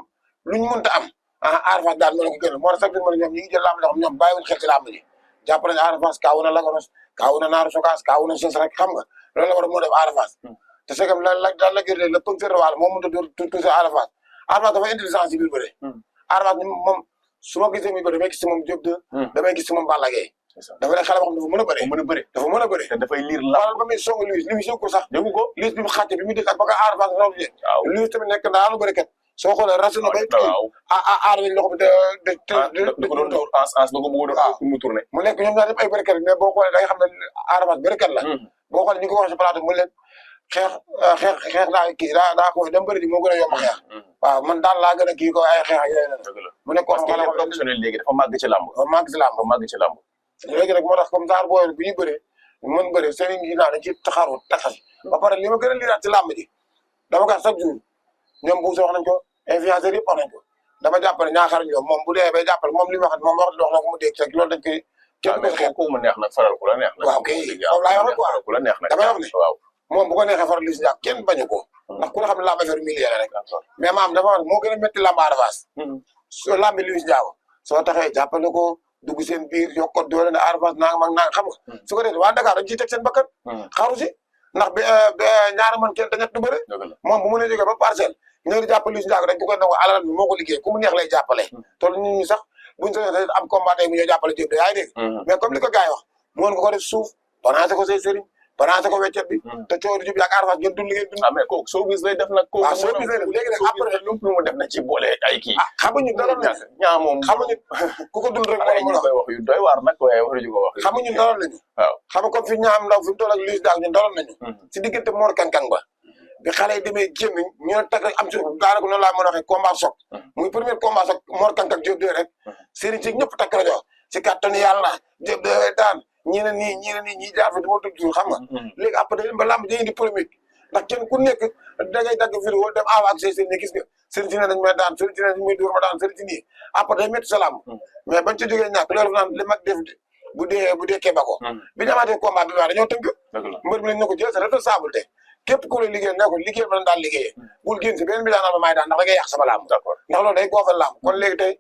luñ mënta am Ada Fass daal moo la ko gënal moo tax sax ma ne ñoom ñi ngi jël làmb xam ñoom bàyyiwuñ xel ci làmb ji jàpp nañ Ada Fass kaawu na Lagaros kaawu na Naaru Sokaas kaawu na Sos rek xam nga loolu la war a moo def Ada Fass te c'est comme daal la gërëm la pënceur wàll moom mënut a dóor tuuti Ada Fass Ada Fass dafa intelligence ci biir bëre Ada Fass moom su ma gisee muy bëre damay gis ci moom Diop 2 damay gis ci moom Balla Gaye dafa nekk xale boo xam dafa mën a bëre dafa mën a bëre te dafay liir la ba muy song Liss yëg ko sax yëgu ko Liss bi mu xàcce bi mu dëkk ak ba ko Ada Fass raw Liss tamit nekk daal lu bëre kat soo xoolee rasu na bay aar lañ loxo bi da ko doon dóor ans ba ko bëgg a mu tourné mu nekk ñoom ñaar ñëpp ay bërekat mais boo xoolee da nga xam ne Ada Fass bërekat la boo xoolee ñu ko wax si plateau mu leen xeex daa ko dem bëri di moo gën a yomb xeex waaw man daal laa gën a kii ko ay xeex ak yooyu mu nekk parce que les professionnels léegi dafa màgg ci làmb léegi nag moo tax comme genre booy bu ñu bëree mën bëre seen ngi naa dañ ci taxaru taxas ba pare li ma gën a liiraat ci làmb ji dama ko chaque jour ñoom bu wax nañ ko influenceurs yëpp wax nañ ko dama jàpp ne ñaaxar ñoom moom bu dee bay jàppale moom li mu wax moom wax na ko mu dégg rek loolu dañ koy kenn ko mu neex nag faral ku la neex nag waaw kay foofu laay wax quoi ku la neex nag damay wax ne waaw moom bu ko neexee faral Liss Ndiago kenn bañu ko ndax ku la xam ne làmb affaire millier la rek mais maam dafa wax moo gën a métti làmb Ada Fass soo làmbi Liss Ndiago soo taxee jàppale ko dugg seen biir yokk ko doole ne Ada Fass nangam ak nangam xam nga su ko defee waa Dakar dañ ciy teg seen bakkan xaru si ndax ñaari man kenn te ñett du bëre moom bu mu ne jógee ba parcelle ñëw di jàppale Liss Ndiago dañ ko koy nangu alal bi moo ko liggéey ku mu neex lay jàppale toll nit ñi sax buñu sañoon am combat tey mu ñëw jàppale Diop de yaa ngi dégg mais comme li ko gars yi wax mu woon nga ko def suuf balancé ko say sëriñ balancé ko weccet bi te coow di jub yaak Ada Fass ngeen dund li ngeen dund mais kooku soo gis lay def nag kooku waaw soo gis lay def léegi nag après lu mu def na ci boole ay kii xamuñu dara lañu ñaa moom xamuñu ku ko dund rek ñu koy wax yu doy waar nag waaye waruñu ko wax xamuñu dara lañu waaw xam nga comme fi ñaam ndaw fi mu toll ak Liss Ndiago ñun dara nañu si diggante Mor Kankang ba bi xale yi demee génn ñu ne tag rek am ci daanaka noonu laa mën a waxee combat soog muy premier combat soog Mor Kankang Diop 2 rek sëriñ si ñëpp takk rajo si kàttanu yàlla Diop 2 daan ñii ne nii ñii jaar fi du ma tudd xam nga léegi après ba lamb jëndi di polémique ndax kenn ku nekk dangay dagg vidéo dem awa ak say sëriñ gis nga sëriñ si ne dañ may daan sëriñ si ne dañ may dóor ma daan sëriñ si nii après day métti sa lamb mais bañ ci jógee ñàkk loolu naan li mag def bu dee keba ko bi ñu amaatee combat bi waa dañoo tënk mbër bi lañ ne ko jël sa responsabilité képp ku la liggéey ne ko liggéey ba daan liggéeyee bul génn si beneen bi daanal ma maay daan ndax da ngay yàq sama lamb ndax loolu day goofal lamb kon léegi tey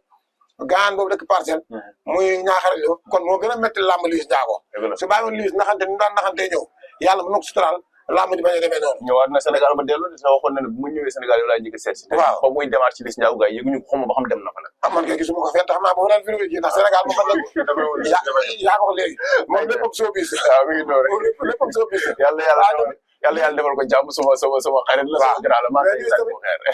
gaan boobu dëkk parcelle muy ñaaxar yo kon moo gën a métti làmb Liss Ndiago su bàyyi woon Liss naxante ni daan naxantee ñëw yàlla mën na ko suturaal làmb ji bañ a demee noonu ñëwaat na Sénégal ba dellu dina waxoon na ne bu mu ñëwee Sénégal yow laa njëkk a seet si waaw ba muy démarche ci Liss Ndiago gars yi yëguñu ko xamuma ba xam dem na fa nag man kay gisuma ko fenn tax naa boobu daan vidéo ji ndax Sénégal ma fan la yaa ko wax léegi moom léppam showbiz waaw mi ngi doon rek léppam showbiz yàlla defal ko jàmm sama xarit la sama grand la maa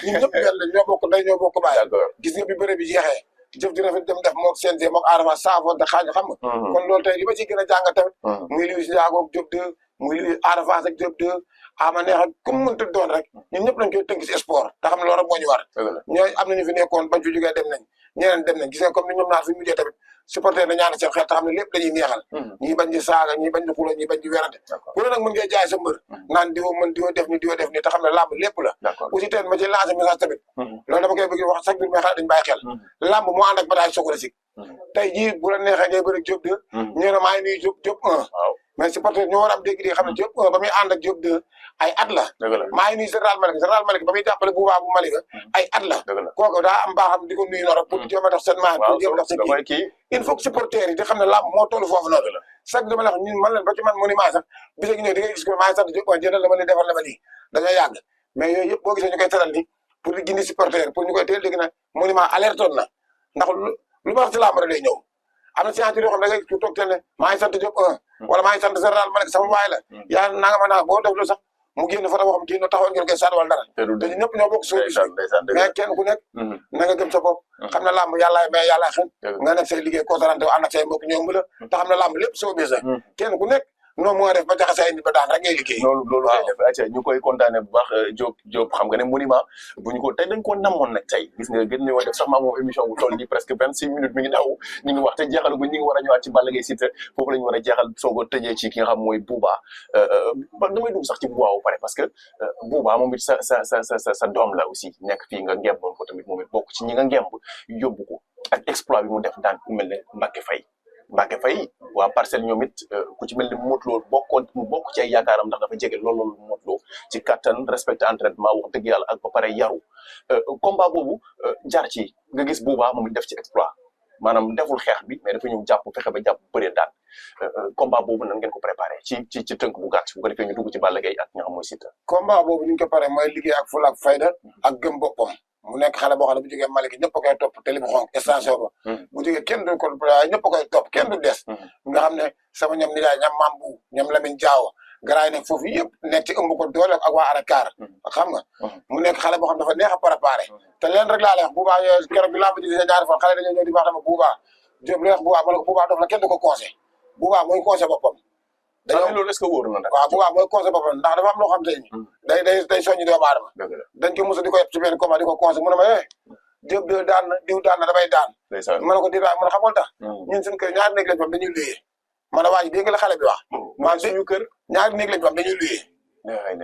ñun ñëpp benn ñoo bokk ndey ñoo bokk baay gis nga bi bëre bi jeexee jëf di rafet dem def moog CNG moog aadama saafo de xaaju xam nga kon loolu tey li ma ciy gën a jàngat tamit muy Liss Ndiago ak Diop 2 muy Ada Fass ak Diop 2 ama neex ak comme mënta doon rek ñun ñëpp lañ koy tënk si sport te xam ne loolu rek moo ñu war ñooy am nañu fi nekkoon bañ fi jógee dem nañ ñeneen dem nañ gis nga comme ni ñoom ñaar fi mujjee tamit supporter na ñaan seen xel te xam ne lépp dañuy neexal ñii bañ di saaga ñii bañ di xuloo ñii bañ di werante ku ne nag mën ngay jaay sa mbër naan diwo mën diwo def ni te xam ne làmb lépp la aussi tamit ma ci lancé message tamit loolu dama koy bëgg wax chaque jour mais xale dañu bàyyi xel làmb moo ànd ak bataille psychologique tey jii bu la neexee ngay bëri Diop 2 ñu ne maa ngi nuyu Diop 1 mais supporter ñoo war a am dégg-dégg xam ne Diop 1 ba muy ànd ak Diop 2 ay at la maa ngi nuyu général Malick ba muy jàppale bu baax bu Malika ay at la kooku daa am baaxam di ko nuyu noonu pour jéem a dox seen maan pour jéem a dox seen kii il faut que supporter yi di xam ne làmb moo toll foofu noonu chaque dama la wax ñun man leen ba ci man monument sax bisa gi ñëw di nga gis ko maa ngi sant Diop jëndal la ma li defal la ma lii dañoo yàgg mais yooyu yëpp boo gisee ñu koy teral ni pour di gindi supporter pour ñu koy teel dégg na monument alertoon na ndax lu ma wax ci làmb rek day ñëw am na signature yoo xam ne da ngay toog te ne maa ngi sant Diop 1 wala maa ngi sant général Malick sama waay la yaa nanga ma naa boo def lu sax mu génn fa boo xam kii no taxawoon ngeen koy sànni wala dara te ñun ñëpp ñoo bokk soo mais kenn ku nekk na nga gëm sa bopp xam ne làmb yàllaay mais yàllaay xel nga nekk say liggéey concentré ànd ak say mbokk ñoom la te xam ne làmb lépp soo bis la kenn ku nekk non moo def ba jaxase ay nit ba daan rek ngay liggéey loolu lay def acca ñu koy kontaane bu baax Diop xam nga ne monument bu ñu ko tey dañ ko namoon nag tey gis nga gën ñëwoon def sax maa moom émission bu toll nii presque 26 minutes mi ngi daw ñu ngi wax te jeexal gu ñu ngi war a ñëwaat ci Balla Gaye Siteu foofu la ñu war a jeexal soog a tëjee ci ki nga xam mooy Bouba damay dugg sax ci Bouba bu pare parce que Bouba moom it sa doom la aussi nekk fii nga ngemb ko tamit moom it bokk ci ñi nga ngemb yóbbu ko ak exploit bi mu def daan ku mel ne Mbacké Faye waa Parcelles ñoom it ku ci mel ni Modou Lo bokk ci ay yaakaaram ndax dafa jege loolu Modou Lo ci kattan respecté entraînement wax dëgg yàlla ak ba pare yaru combat boobu jaar ci nga gis Bouba moom it def ci exploit maanaam deful xeex bi mais dafa ñëw fexe ba jàpp bëree daan combat boobu nan ngeen ko préparé ci tënk bu gàtt bu ko defee ñu dugg ci Balla Gaye ak ñi nga xam mooy Siteu. combat boobu ni ñu ko paree mooy liggéey ak fula ak fayda ak gëm boppam mu nekk xale boo xam ne bu jógee Malika ñëpp a koy topp télé bu xonk station ba bu jógee kenn du ko ñëpp a koy topp kenn du des nga xam ne sama ñoom ni daay ñam Mambu ñoom Lamine Diaw garaay nekk foofu yëpp nekk ci ëmb ko doole ak waa Arakar xam nga mu nekk xale boo xam dafa neex a préparé te leen rek laa lay wax Bouba keroog bi laa ma gisee ñaari fan xale dañoo ñëw di wax dama Bouba Diop li wax Bouba ma ne ko Bouba dof la kenn du ko conseil Bouba mooy conseil boppam loolu est-ce que wóor na nag waaw Bouba mooy conseil boppam ndax dafa am loo xam te ni day soññi doomu aadama dañ ko mos a di ko yeb ci benn combat di ko conseil mu ne ma Diop diw daan na damay daan ma ne ko di ma ne xamoon tax ñun suñu kër ñaari néeg lañ fam dañuy luyee ma ne waa ji dégg nga la xale bi wax maa suñu kër ñaari néeg lañ fam dañuy luyee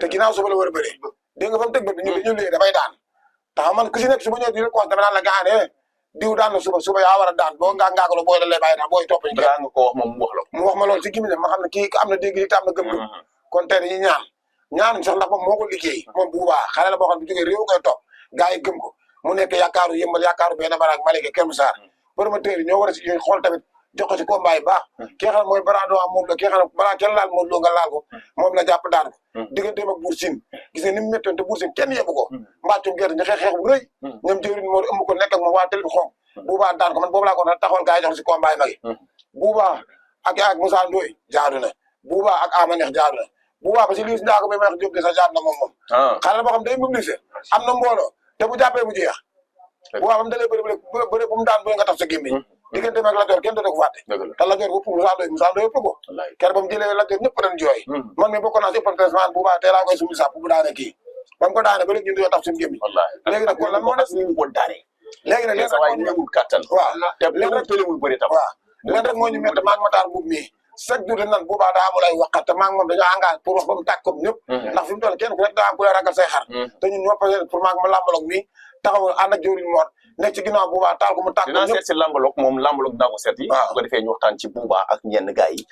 te ginnaaw suba la war a bëree dégg nga fa mu tëg bët dañuy luyee damay daan tax man ku si nekk su ma ñëw di la conseil dama naan la gaane diw daan na suba yaa war a daan boo ngaakalo booy la lay bàyyi daan booy topp ñu nga ko wax moom mu wax ma loolu ci gimiñam ma xam ne kii am na dégg te am na gëm-gëm kon tey dañuy ñaan sax ndax moom moo ko liggéey moom Bouba xale la boo xam ne bu jógee réew koy topp gars yi gëm ko mu nekk yaakaaru Yëmbal yaakaaru benn baraak Malika Keur Massar promoteur yi ñoo war a si xool tamit jox ko ci combat yi baax ki nga xam ne mooy Barado am Modou Lo ki nga xam ne balaa kenn laal Modou Lo nga laal ko moom la jàpp daan ko digganteem ak Bour Sine gis nga ni mu méttoon te Bour Sine kenn yebu ko mbàccum gerte ñu xeex bu rëy ñoom jëwriñ moo ëmb ko nekk ak moom waa télé bi xonk Bouba daan ko man boobu laa ko taxawal gars yi jox si combat yi magi Bouba ak Moussa Ndoye jaadu na Bouba ak Ama Neex jaadu na Bouba ba si Liss Ndiago bi may wax Diop de sax jaadu na moom xale la boo xam day mobiliser am na mbooloo te bu jàppee mu jeex Bouba ba mu dalee bëri bu mu daan bëri nga taf sa gémmiñ diggante ak Lat Dior kenn dootu ko fàtte te Lat Dior bu Moussa Ndoye ëpp ko ker ba mu jëlee Lat Dior ñëpp dañ jooy man mi bokk naa si ëppanteesement Bouba tey laa koy sumbi sàpp bu daane kii ba mu ko daane ba léegi ñun dañoo taf suñu gémmiñ léegi nag kon lan moo des léegi nag ñëwul kattan waaw te tëlewul bëri tam waaw leen rek moo ñu métti maa ngi Matar Mbuub mii chaque jour dañ naan Bouba daa amul ay waxat te maa ngi moom dañoo engagé pour wax ba mu tàkk comme ñëpp ndax fi mu toll kenn ku nekk daa am ku lay ragal say xar te ñun ñoo pare pour maa ngi ma làmbaloog mii taxaw ànd ak jëwriñ Mor nekk ci ginnaaw Bouba taal ko mu tàkk dinaa seet si làmbaloog moom làmbaloog daa ko seet yi bu ko defee ñu waxtaan ci Bouba ak ñenn gars yi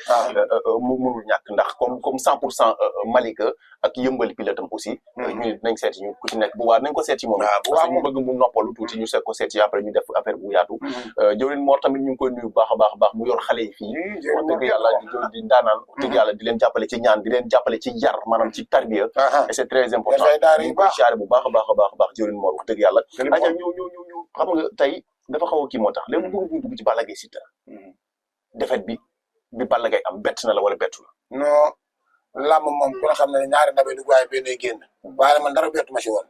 mu mënul ñàkk ndax comme 100% Malika ak Yëmbal bi la tam aussi ñu nañ seet yi ñu ku ci nekk Bouba nañ ko seet yi moom parce que ñu bëgg mu noppalu tuuti ñu seet ko seet yi après ñu def affaire bu yaatu jëwriñ Mor tamit ñu ngi koy nuyu baax a baax mu yor xale yi fii wax dëgg yàlla di ndaanaan wax dëgg yàlla di leen jàppale ci ñaan di leen jàppale ci yar maanaam ci tarbiya et c'est très important ñu koy siyaare bu baax a baax jëwriñ Mor wax dëgg yàlla aja ñu xam nga tey dafa xaw a kii moo tax léegi bëgg ñu dugg ci Balla Gaye Siteu défaite bi Balla Gaye am bett na la wala bettu la non làmb moom ku ne xam ne ñaari ndabay dugg waaye benn génn waaye man dara bettu ma si woon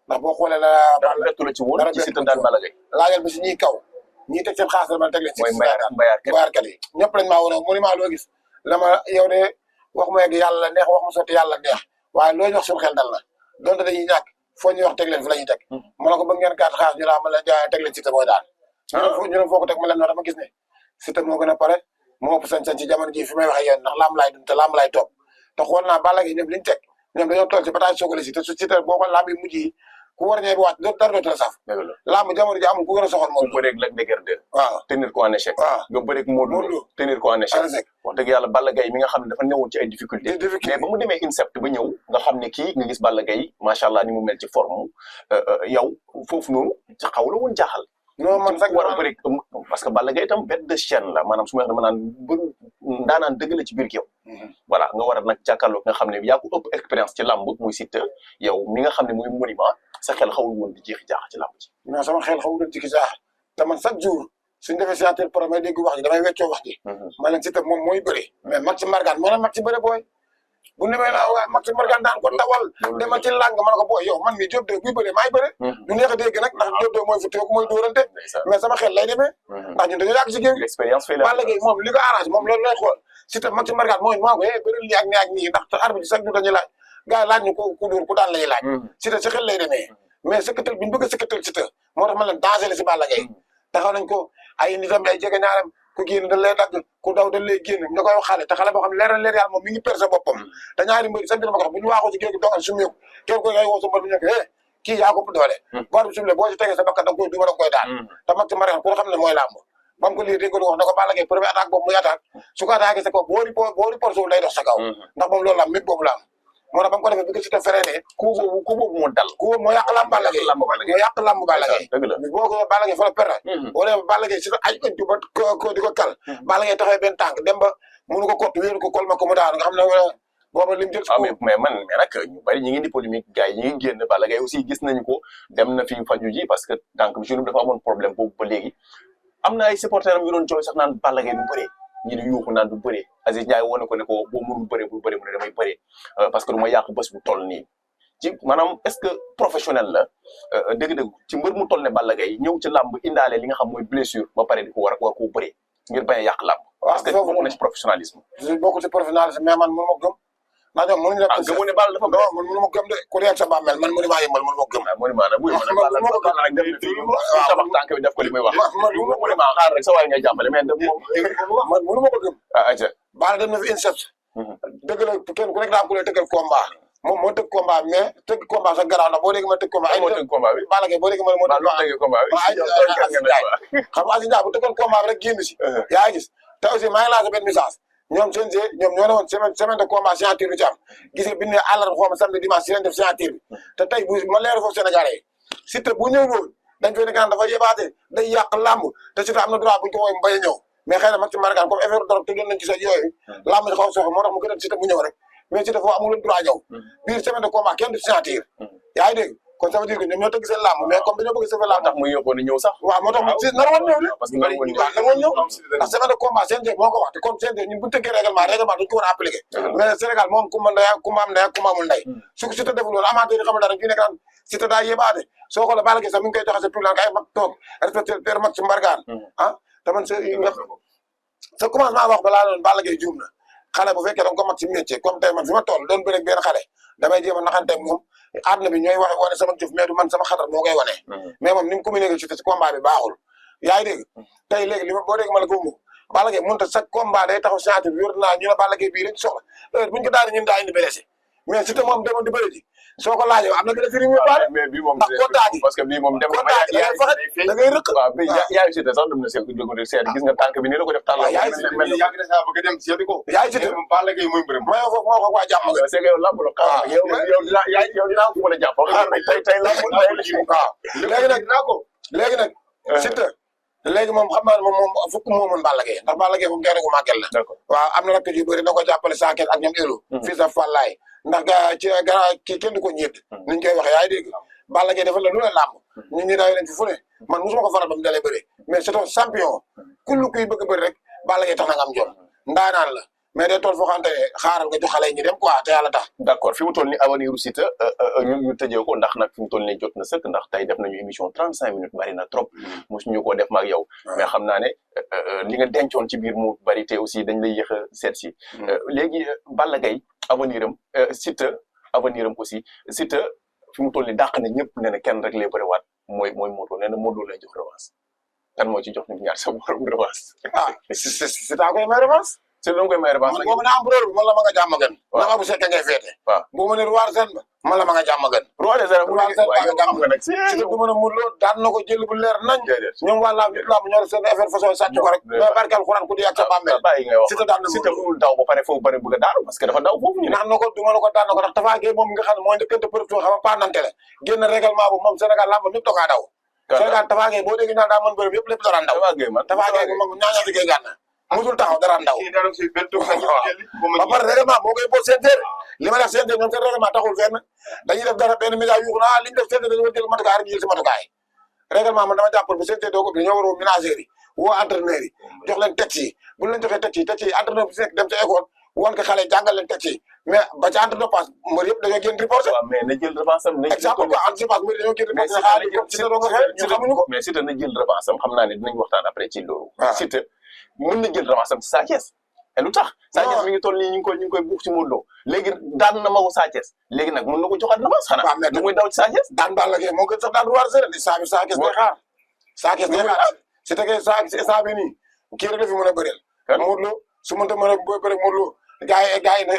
ndax boo xoolee la dara bettu la ci woon ci Siteu daan Balla Gaye laajal bi si ñuy kaw ñii teg seen xaalis dama teg leen mooy mbayaarkat yi ñëpp lañ maa woon monument loo gis la ma yow de wax ma yegg yàlla neex wax ma sotti yàlla neex waaye loo ñu wax suñu xel dal na donte dañuy ñàkk foo ñuy wax teg leen fi la ñuy teg ma ne ko bëgg ngeen gàtt xaalis ñu laa ma leen jaay teg leen Siteu mooy daal ñu ne foo ko teg ma leen no dama gis ne Siteu moo gën a pare moo ëpp sañ-sañ ci jamono ji fi may waxee yéen ndax lamb laay dund te lamb laay topp te xool naa Balla Gaye ñoom liñ teg ñoom dañoo toll ci bataille soogale si te su Siteu boo xool lamb yi mujj yi ku war ñëw bi wàcc dara dootu la saf lamb jamono ji amul ku gën a soxal Modou Lo bëreeg Lac de Guiers 2 waaw tenir ko en échec nga bëreeg Modou Lo tenir ko en échec wax dëgg yàlla Balla Gaye mi nga xam ne dafa newoon ci ay difficulté mais ba mu demee INSEP ba ñëw nga xam ne kii nga gis Balla Gaye macha allah ni mu mel ci forme yow foofu noonu ci xaw la woon jaaxal non man sax war a bëri parce que Balla Gaye itam bête de chaîne la maanaam su ma wax dama naan bëru ndaanaan dëgg la ci biir yow voilà nga war a nag jàkkaarloo nga xam ne yaa ko ëpp expérience ci làmb muy Siteu yow mi nga xam ne muy monument sa xel xawul woon di jeexi jaax ci làmb ci non sama xel xawul woon jeexi jaax te man chaque jour suñu defee signature pro may dégg wax ji damay weccoo wax ji ma leen Siteu moom mooy bëri mais mag ci margaan moo na mag ci bëri booy bu nemee la waa mag ci margaan daan ko tawal demal ci làng ma ne ko booy yow man mi Diop de buy bëree maay bëre du neex a dégg nag ndax Diop de mooy fu teeku mooy dóorante mais sama xel lay demee ndax ñun dañoo yàgg ci géew Balla Gaye moom li ko arrangé moom loolu lay xool Siteu mag ci margaan mooy moo ko bëri lii ak nii ak nii ndax arbitre bi chaque jour dañuy laaj gars yi laaj ñu ku dóor ku daan lañuy laaj Siteu si xel lay demee mais sëkkatal bi ñu bëgg a sëkkatal Siteu moo tax ma leen danger la si Balla Gaye taxaw nañ ko ay nitam ay jege ñaaram ku génn dañ lay dagg ku daw dañ lay génn nga koy wax xale te xale boo xam ne leer na leer yàlla moom mi ngi perse boppam te ñaari mbëri sax dina ma ko wax bu ñu waaxoo ci géej gi dogal sumeeku kenn koy ngay woo sa mbër bi ñu ko kii yaa ko doole boor bi sumle boo ci tegee sa bakkan da nga koy duma da nga koy daan te mag ci marian pour xam ne mooy làmb ba mu ko lii dégg ko wax na ko Balla Gaye premier attaque boobu muy attaque su ko attaqué sa kaw boori porso lay dox sa kaw ndax moom loolu la mit boobu la moo tax ba mu ko defee bi ko Siteu freiné ku boobu moo dal ku boobu moo yàq lamb Balla Gaye moo yàq lamb Balla Gaye boo ko Balla Gaye fa la perte wala Balla Gaye Siteu ay ëntu ba ko di ko kal Balla Gaye taxawee benn tànk dem ba mënu ko kott wéeru ko kol ma ko mu daanu nga xam ne booba lim jël mais nag ñu bari ñi ngi di polémique gars yi ñi ngi génn Balla Gaye aussi gis nañu ko dem na fi faju ji parce que tànk bi dafa amoon problème boobu ba léegi am na ay supporters am yu doon jooy sax naan Balla Gaye du bëree ñi di yuuxu naan du bëree Aziz Ndiaye wone ko ne ko boo mënul bëree bul bëree mu ne damay bëree parce que du ma yàq bés bu toll nii ci maanaam est-ce que professionnel la dëgg-dëgg ci mbër mu toll ne Balla Gaye ñëw ci làmb indaale li nga xam mooy blessure ba pare di ko war koo bëree ngir bañ a yàq làmb parce que bokk na ci professionnalisme bokk ci professionnalisme mais man mënu ma gëm ndax ñoom mënuñu def gëmoo ne Balla dafa non man mënu ma gëm de ku nekk sa bàmmeel man mënu maa yëmbal mënu ma gëm monument nag Balla nag dem tabax tànk bi def ko li muy wax monument xaar rek sa waay ngay jàppale mais moom man mënu ma ko gëm aca Balla dem na fi INSEP dëgg la kenn ku nekk daa ku lay tëggal combat moom moo tëgg combat mais tëgg combat sax garaaw na boo dégg ma tëgg combat ay moo tëgg combat bi Balla Gaye boo dégg ma moo tëgg combat bi xam nga Aziz Ndiaye bu tëggal combat bi rek génn si yaa ngi gis te aussi maa ngi lancé benn message ñoom CNG ñoom ñoo ne woon semaine de combat signature bi ci am gis nga bi ne àllarba xaw ma samedi dimanche si leen def signature bi te tey bu ma leer foofu Sénégalais yi Siteu bu ñëw woon dañ koy nekk naan dafa yebaate day yàq làmb te Siteu am na droit buñ ko woowee mu bañ a ñëw mais xëy na mag ci margaan comme affaire drogue te doon nañ ci sa yooyu làmb ji xaw a soxla moo tax mu gën a Siteu mu ñëw rek mais Siteu foofu amul droit ñëw biir semaine de combat kenn du signature yaa ngi dégg kon ça veut dire que ñoom ñoo tëgg seen làmb mais comme dañoo bëgg sauver làmb tax muy yóbboon ñëw sax waaw moo tax nar woon ñëw de parce que nar woon ñëw ndax semaine de combat CNG moo ko wax te comme CNG ñun bu ñu tëggee règlement dañ ko war a appliquer mais Sénégal moom ku am ndey ku ma amul ndey su ko Siteu deful loolu amateur yi xamul dara fi nekk naan Siteu daa yébaate soo xoolee Balla Gaye sax mi ngi koy joxe sa public ay mag toog respecté ter mag ci mbargaan te man sa commencement wax balaa noonu Balla Gaye juum na xale bu fekkee danga ko mag ci métier comme tey man fi ma toll doon bëre benn xale damay jéem a naxante moom àdduna bi ñooy wax wane sama jëf mais du man sama xatar moo koy wane mais moom ni mu communiqué ci combat bi baaxul yaa ngi dégg tey léegi li ma boo dégg ma la ko mu Balla Gaye mënut a chaque combat day taxaw signature bi yor naa ñu ne Balla Gaye bii lañ soxla heure buñ ko daal ñun daa indi blessé mais Siteu moom demoon di bëri ji soo ko laajee am na blessé yi muy baale ndax kontaan gi parce que bii moom dem da ngay rëq waaw bi yaay Siteu sax dem na seet gis nga tànk bi nii la ko def tàllal yaay bëgg dem seeti ko yaay Siteu Balla Gaye muy mbërëm ma foofu moo ko waa jàmm nga c'est que yow lamb la xaar yow dinaa ko mën a jàpp tey lamb léegi nag Siteu léegi moom xam naa ne moom fukk moo mën Balla Gaye ndax Balla Gaye moom gaynde gu màgget la waaw am na rakk yu bëri na ko jàppale saaket ak ñoom élu fii sa fallaay ndax kii kenn du ko ñiit niñ koy waxee yaa ngi dégg Balla Gaye dafa la lu ne làmb ñun ñi daay leen fi fu ne man mosuma ko faral ba mu dalee bëri mais c'est un champion kullu kuy bëgg bëri rek Balla Gaye tax na nga am jom ndaanaan la mais day toll foo xamante ne xaaral nga jox xale yi ñu dem quoi te yàlla tax. d'accord fi mu toll ni avenir u Siteu ñu tëjee ko ndax nag fi mu toll ni jot na sëkk ndax tey def nañu émission 35 minutes bari na trop mosuñu ko def maag yow mais xam naa ne li nga dencoon ci biir mu bari te aussi dañ lay yéex a seet si léegi Balla Gaye avenir am Siteu avenir am aussi Siteu fi mu toll ni dàq na ñëpp ne na kenn rek lay bëriwaat mooy Modou Lô nee na Modou Lô lay jox revanche kan moo ci jox nit ñaar sa borom revanche Siteu koy may revanche c'est donc koy may revanche boo mën a am rôle man la ma nga jàmm gën ndax Abou Seck ngay féete waaw boo mën a roi des arènes ba man la ma nga jàmm gën roi des arènes roi des arènes ba nga jàmm gën Siteu du mën a Modou Lô daan na ko jël bu leer nañ ñoom waa lamb ñoo seen affaire façon sàcc ko rek mais barkal xuraan ku di ak sa bàmmeel Siteu daan na Siteu mënul daw ba pare foofu bëri bëgg a daanu parce que dafa daw foofu ñu naan na ko du mën a ko daan na ko ndax Tapha Gueye moom nga xam ne mooy njëkkante përëb xam pas nante la génn règlement bu moom Sénégal lamb ñëpp dokaa daw Sénégal Tapha Gueye boo dégg ñaan daa mën bërëb yëpp lépp dara ndaw Tapha Gueye bu mag ñaañaati Gueye gànna musul taxaw dara ndaw ba pare règlement moo koy boo séentéer li ma def séentéer ñoom seen règlement taxul fenn dañuy def dara benn média yuuxu na li ñu def séentéer dañoo jël matukaay rek jël si matukaay règlement man dama jàpp bu séentéer doo ko bi dañoo war a ménagères yi woo entraîneurs yi jox leen texte yi bu leen joxee texte yi entraîneur bi si nekk dem sa école woon ko xale jàngal leen texte yi mais ba ca entraîneur passe mbër yëpp dañoo génn reporté mais na jël revanche am exemple quoi entraîneur passe mbër dañoo génn reporté xaalis comme Siteu doo nga xeex ñu xamuñu ko mais Siteu na jël revanche am xam naa ne dinañ waxtaan après ci loolu Siteu mën na jël revanche am ci Sa Thiès et lu tax Sa Thiès mi ngi toll nii ñu ngi koy buux ci Modou Lô léegi daan na magu Sa Thiès léegi nag mën na ko joxaat revanche xanaa lu muy daw ci Sa Thiès daan Balla Gaye moo gën sax daan roi des arènes Sa Thiès day xaar Sa Thiès day xaar Siteu kay Sa bi nii kii rek la fi mën a bëreel Modou Lô su mënta mën a bëre Modou Lô gars yi ne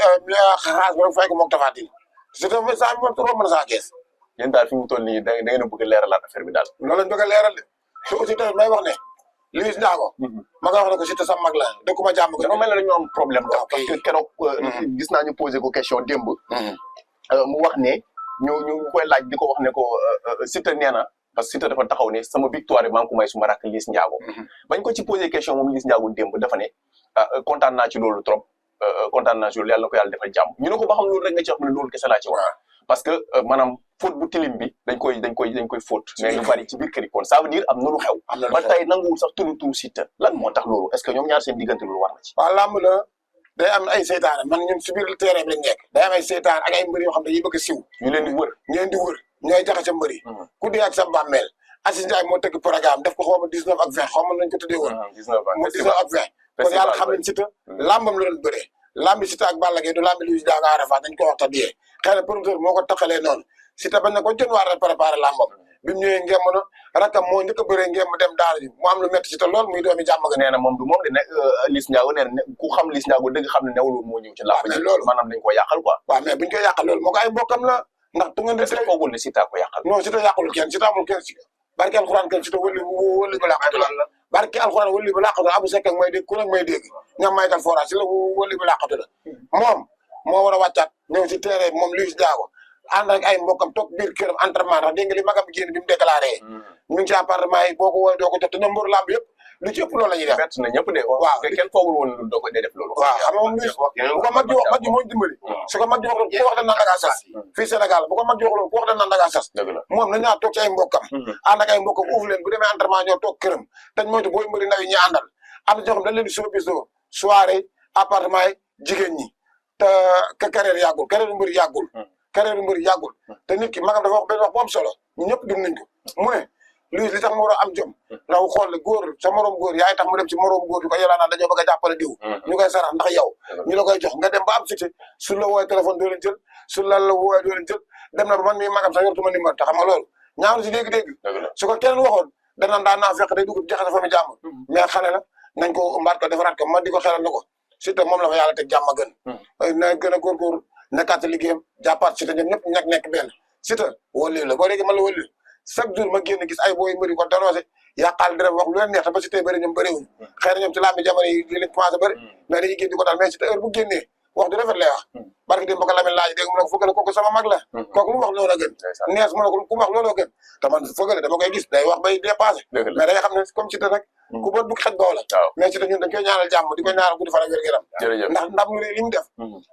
xaas ba fay ko moog Tapha Tine Siteu Sa bi moom trop mën a Sa Thiès yéen daal fi mu toll nii da ngeen a bëgg a leeralaat affaire bi daal loolu lañ bëgg a leeral de su aussi tamit may wax ne Luis Ndiago ma nga wax ne ko Siteu sa mag la dëkkuma jàmm ko dafa mel ne dañoo am problème quoi parce que keroog gis naa ñu posé ko question démb mu wax ne ñu koy laaj di ko wax ne ko Siteu nee na parce que Siteu dafa taxaw ne sama victoire bi maa ngi ko may suma rakk Luis Ndiago bañ ko ci posé question moom Luis Ndiago démb dafa ne kontaan naa ci loolu trop kontaan naa ci loolu yàlla na ko yàlla defal jàmm ñu ne ko ba xam loolu rek nga ci wax mu ne loolu kese laa ci wax parce que maanaam faute bu tilim bi dañ koy faute mais lu bari ci biir kër yi kon ça veut dire am na lu xew ba tey nanguwul sax turu Siteu lan moo tax loolu est-ce que ñoom ñaar seen diggante loolu war na ci waaw lamb la day am ay seytaane man ñun si biir terrain bi lañ nekk day am ay seytaane ak ay mbër yoo xam ne dañuy bëgg a siw ñu leen di wër ñooy jaxase mbër yi ku dee ak sa bàmmeel Assis Ndiaye moo tëgg programme def ko xaw ma 19 ak 20 xaw ma nañ ko tuddee woon 19 ak 20 kon yàlla xam nañ Siteu lambam la doon bëree lambi Siteu ak Balla Gaye du lambi Luis Ndiago Arafa dañ ko wax ta diyee xëy na promoteur moo ko taxalee noonu Siteu bañ na ko jën waar préparé lambam bi mu ñëwee ngemm na rakam moo njëkk a bëree ngemm dem daara ji mu am lu métti Siteu lool muy doomi jàmm ga nee na moom du moom de ne Luis Ndiago nee na ku xam Luis Ndiago dëgg xam ne newul moo ñëw ci lamb ji loolu maanaam dañ ko yàqal quoi waaw mais buñ koy yàqal loolu moo ko ay mbokkam la ndax tu ngeen di foogul ne Siteu ko yàqal non Siteu yàqalul kenn Siteu amul kenn barke alxuraan kenn Siteu wëli ba laqatu la barke alxuraan wëli ba laqatu la Abou Seck ak may dégg ku nekk may dégg ñoom Michael Fora si la wëli ba laqatu la moom moo war a wàccaat ñëw si terrain moom Luis Ndiago ànd ak ay mbokkam toog biir këram entraînement ndax dégg nga li magam génn bi mu déclaré ñu ngi ci appartement yi boo ko woowee doo ko jot te ñoom mbëru lamb yëpp lu ci ëpp loolu la ñuy def bett na ñëpp de waaw kenn foogul woon doo ko dee def loolu waaw xam nga moom Luis bu ko mag ji wax mag ji moo dimbali su ko mag ji waxoon ku wax dañ naan dangaa sas fii Sénégal bu ko mag ji waxoon ku wax dañ naan dangaa sas moom na ñaa toog ci ay mbokkam ànd ak ay mbokkam uuf leen bu demee entraînement ñoo toog këram tañ moytu booy mbëri ndaw yi ñuy àndal am na ñoo xam dañ leen di sobisoo soirée appartement yi jigéen ñi te carrière yàggul carrière mbëri yàggul carrière mbëri yàggul te nit ki magam dafa wax benn wax bu am solo ñu ñëpp dund nañ ko mu ne Luis li tax mu war a am jom ndax xool ne góor sa morom góor yaay tax mu dem ci morom góor di ko yelaa naan dañoo bëgg a jàppale diw ñu koy sarax ndax yow ñu la koy jox nga dem ba am succès su la woowee téléphone doo leen jël su la woowee doo leen jël dem na ba man mii magam sax yortuma numéro te xam nga loolu ñaaw si dégg-dégg su ko keneen waxoon danaan daan naa fekk day dugg jaxase fa mu jàmm mais xale la nañ ko mbaat ko defaraat ko man di ko xelal na ko Siteu moom la fa yàlla teg jàmm gën na gën a góorgóorlu nekkaat si liggéeyam jàppaat Siteu ñoom ñëpp nekk benn Siteu wëlliw la boo déggee man la wëlliw chaque jour ma génn gis ay booy mbëri ko danoosé yàqaal dara wax lu leen neex te ba Siteu bëri ñoom bëriwuñ xëy na ñoom ci lambi jamono yi li lañ commencé bëri mais dañuy génn di ko daal mais Siteu heure bu génnee wax du rafet lay wax barki dem ba ko Lamine laaj dégg mu ne ko fëgale kooku sama mag la kooku lu mu wax loolu a gën nees mu ne ko ku mu wax loolu a gën te man fëgale dama koy gis day wax bay dépassé mais da nga xam ne comme Siteu nag ku boot bu xej boow la mais Siteu ñun dañ koy ñaanal jàmm di ko ñaanal guddi fan ak wér-gu-yaram ndax ndam lu li mu def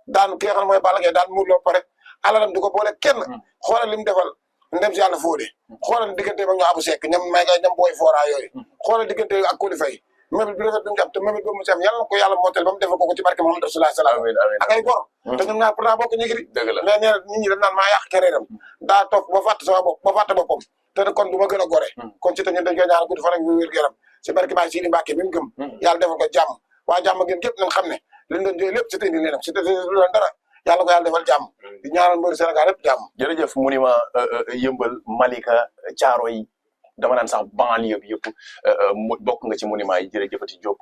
daan ki nga xam ne mooy Balla Gaye daan muur loo pare alalam di ko boole kenn xoolal li mu defal ndem si yàlla Fodé xoolal diggante ak ñoom Abou Seck ñoom may ngay ñoom booy Fora yooyu xoolal diggante ak Coly Faye mébét bi rafet bi nga am te mébét boobu mu si am yàlla na ko yàlla mooteel ba mu defal ko ci barke Muhammad Rasulullah sallallahu alayhi wa sallam ak ay gor te ñoom ñaar pourtant bokk ñu ngi mais nee na nit ñi dañ naan maa yàq carrière-am daa toog ba fàtte sama bopp ba fàtte boppam te kon du ma gën a gore kon ci te ñun dañ koy ñaan gudd fan ak wér gu yaram si barke Baay Sidi Mbàkke bi mu gëm yàlla defal ko jàmm waa jàmm gën gépp nañ xam ne liñ doon jooy lépp si te indi leen si te du doon dara yàlla ko yàlla defal jàmm di ñaanal mbëri Sénégal yëpp jàmm jërëjëf monument Yeumbeul Malika Thiaroye dama naan sax banlieue bi yëpp bokk nga ci monument yi jërëjëfati Diop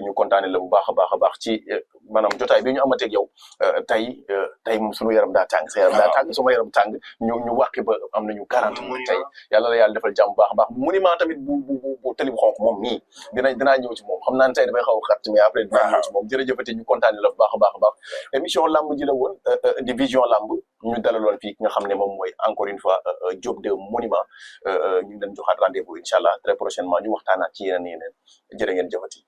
ñu kontaane la bu baax a baax ci maanaam jotaay bi ñu amateeg yow tey moom sunu yaram daa tàng sa yaram daa tàng suma yaram tàng ñu wàqi ba am nañu 40 minutes tey yàlla la yàlla defal jàmm bu baax monument tamit bu tali bu xonk moom nii dinaa ñëw ci moom xam naa ne tey dafay xaw a xat mais après dinaa ñëw ci moom jërëjëfati ñu kontaane la bu baax a baax émission lamb ji la woon di vision lamb ñu dalaloon fii ki nga xam ne moom mooy encore une fois Diop de monument ñu leen joxaat rendez-vous incha allah très prochainement ñu waxtaanaat ci yeneen jërë ngeen jëfati